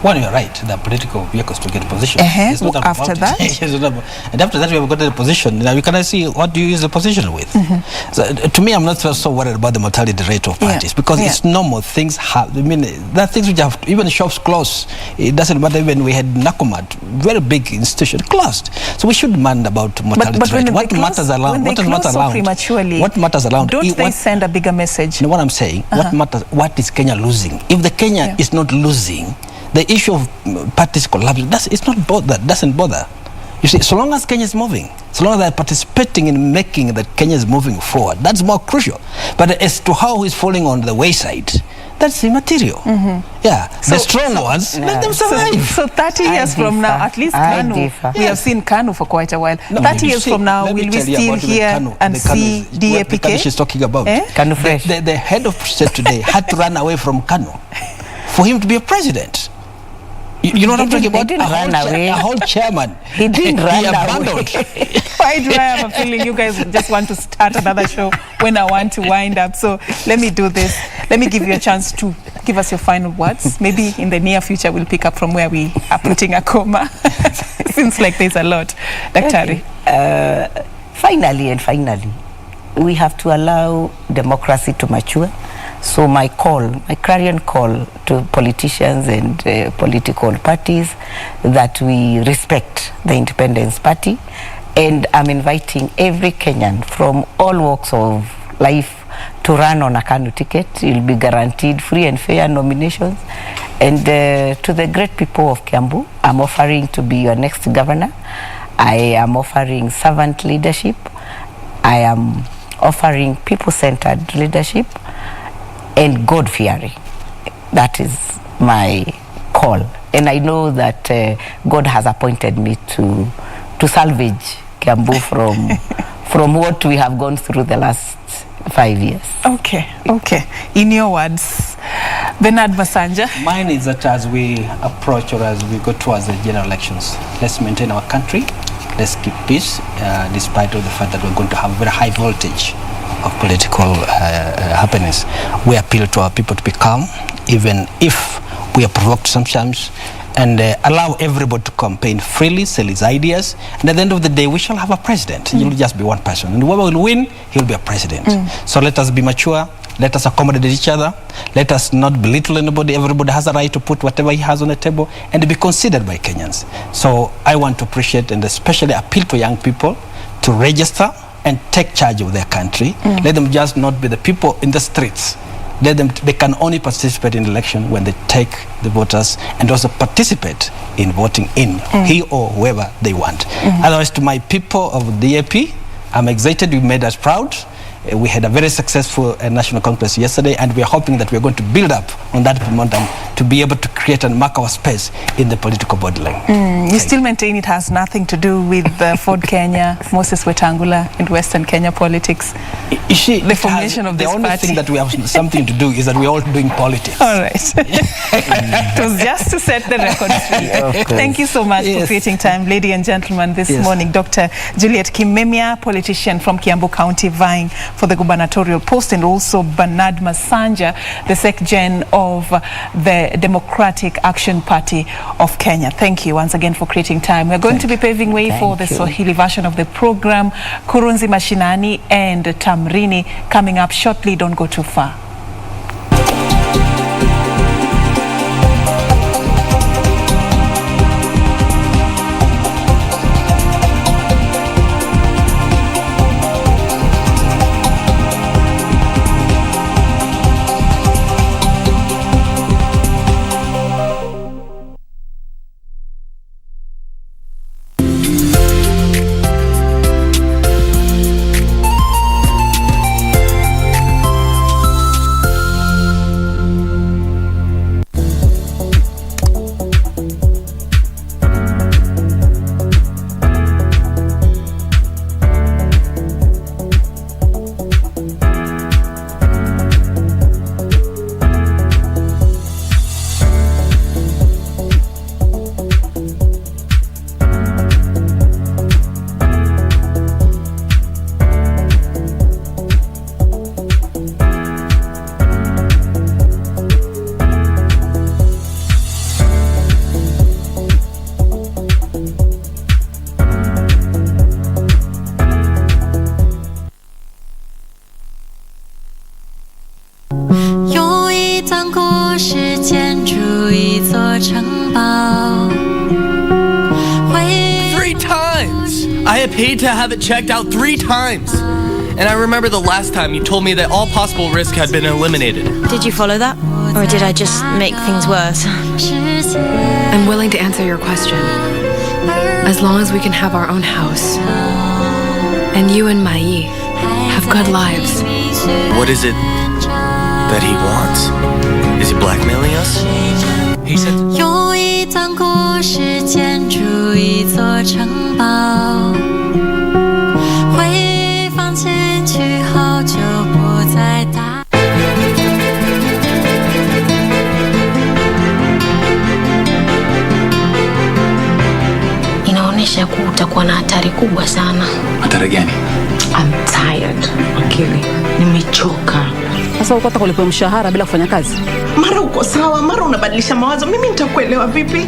Well, you're right. There are political vehicles to get positions. After that? And after that, we have got the position. Now, you can see what do you use the position with. So, to me, I'm not so worried about the mortality rate of parties, because it's normal. Things have, I mean, there are things which have, even shops closed. It doesn't matter. Even we had Nakumat, very big institution, closed. So we should mind about mortality rate. What matters around? What matters around? Prematurely, what matters around? Don't they send a bigger message? You know what I'm saying? What matters? What is Kenya losing? If the Kenya is not losing, the issue of parties collapsing, doesn't bother. You see, so long as Kenya is moving, so long as they're participating in making that Kenya is moving forward, that's more crucial. But as to how he's falling on the wayside, that's immaterial. Yeah, the strong ones, let them survive. So 30 years from now, at least KANU, we have seen KANU for quite a while. 30 years from now, will we still hear and see DAPK? She's talking about KANU Fresh. The head of state today had to run away from KANU for him to be a president. You know what I'm talking about? A whole chairman. He didn't run abandoned. Why do I have a feeling you guys just want to start another show when I want to wind up? So let me do this. Let me give you a chance to give us your final words. Maybe in the near future we'll pick up from where we are putting a comma. Seems like there's a lot. Daktari. Finally, we have to allow democracy to mature. So my clarion call to politicians and political parties, that we respect the Independence Party, and I'm inviting every Kenyan from all walks of life to run on a KANU ticket. You'll be guaranteed free and fair nominations, And to the great people of Kiambu, I'm offering to be your next governor. I am offering servant leadership. I am offering people-centered leadership and God-fearing. That is my call. And I know that God has appointed me to salvage Kiambu from what we have gone through the last 5 years. Okay. In your words, Bernard Masanja. Mine is that as we approach or as we go towards the general elections, let's maintain our country, let's keep peace, despite of the fact that we're going to have very high voltage of political happenings. We appeal to our people to be calm, even if we are provoked sometimes, and allow everybody to campaign freely, sell his ideas, and at the end of the day, we shall have a president. He will just be one person, and whoever will win, he will be a president. So let us be mature, let us accommodate each other, let us not belittle anybody. Everybody has a right to put whatever he has on the table and to be considered by Kenyans. So I want to appreciate and especially appeal to young people to register and take charge of their country. Let them just not be the people in the streets. They can only participate in the election when they take the voters and also participate in voting in he or whoever they want. Otherwise, to my people of DAP, I'm excited. You made us proud. We had a very successful national congress yesterday, and we are hoping that we're going to build up on that momentum to be able to create and mark our space in the political boardroom. You still maintain it has nothing to do with Ford Kenya, Moses Wetangula, and Western Kenya politics? The formation of this party. The only thing that we have something to do is that we're all doing politics. All right. It was just to set the record straight. Thank you so much for creating time, ladies and gentlemen, this morning. Dr. Juliet Kimemia, politician from Kiambu County, vying for the gubernatorial post, and also Bernard Masanja, the SecGen of the Democratic Action Party of Kenya. Thank you once again for creating time. We're going to be paving way for the Swahili version of the program. Kurunzi Mashinani and Tamrini coming up shortly. Don't go too far. Paid to have it checked out 3 times. And I remember the last time you told me that all possible risk had been eliminated. Did you follow that? Or did I just make things worse? I'm willing to answer your question. As long as we can have our own house. And you and Mai have good lives. What is it that he wants? Is he blackmailing us? He said... 有一段故事建筑一座城堡 Inaonyesha kuwa utakuwa na hatari kubwa sana. Hatari gani? I'm tired. Akili, nimechoka. Sasa uko hata kulipa mshahara bila kufanya kazi. Mara uko sawa, mara unabadilisha mawazo. Mimi nitakuelewa vipi?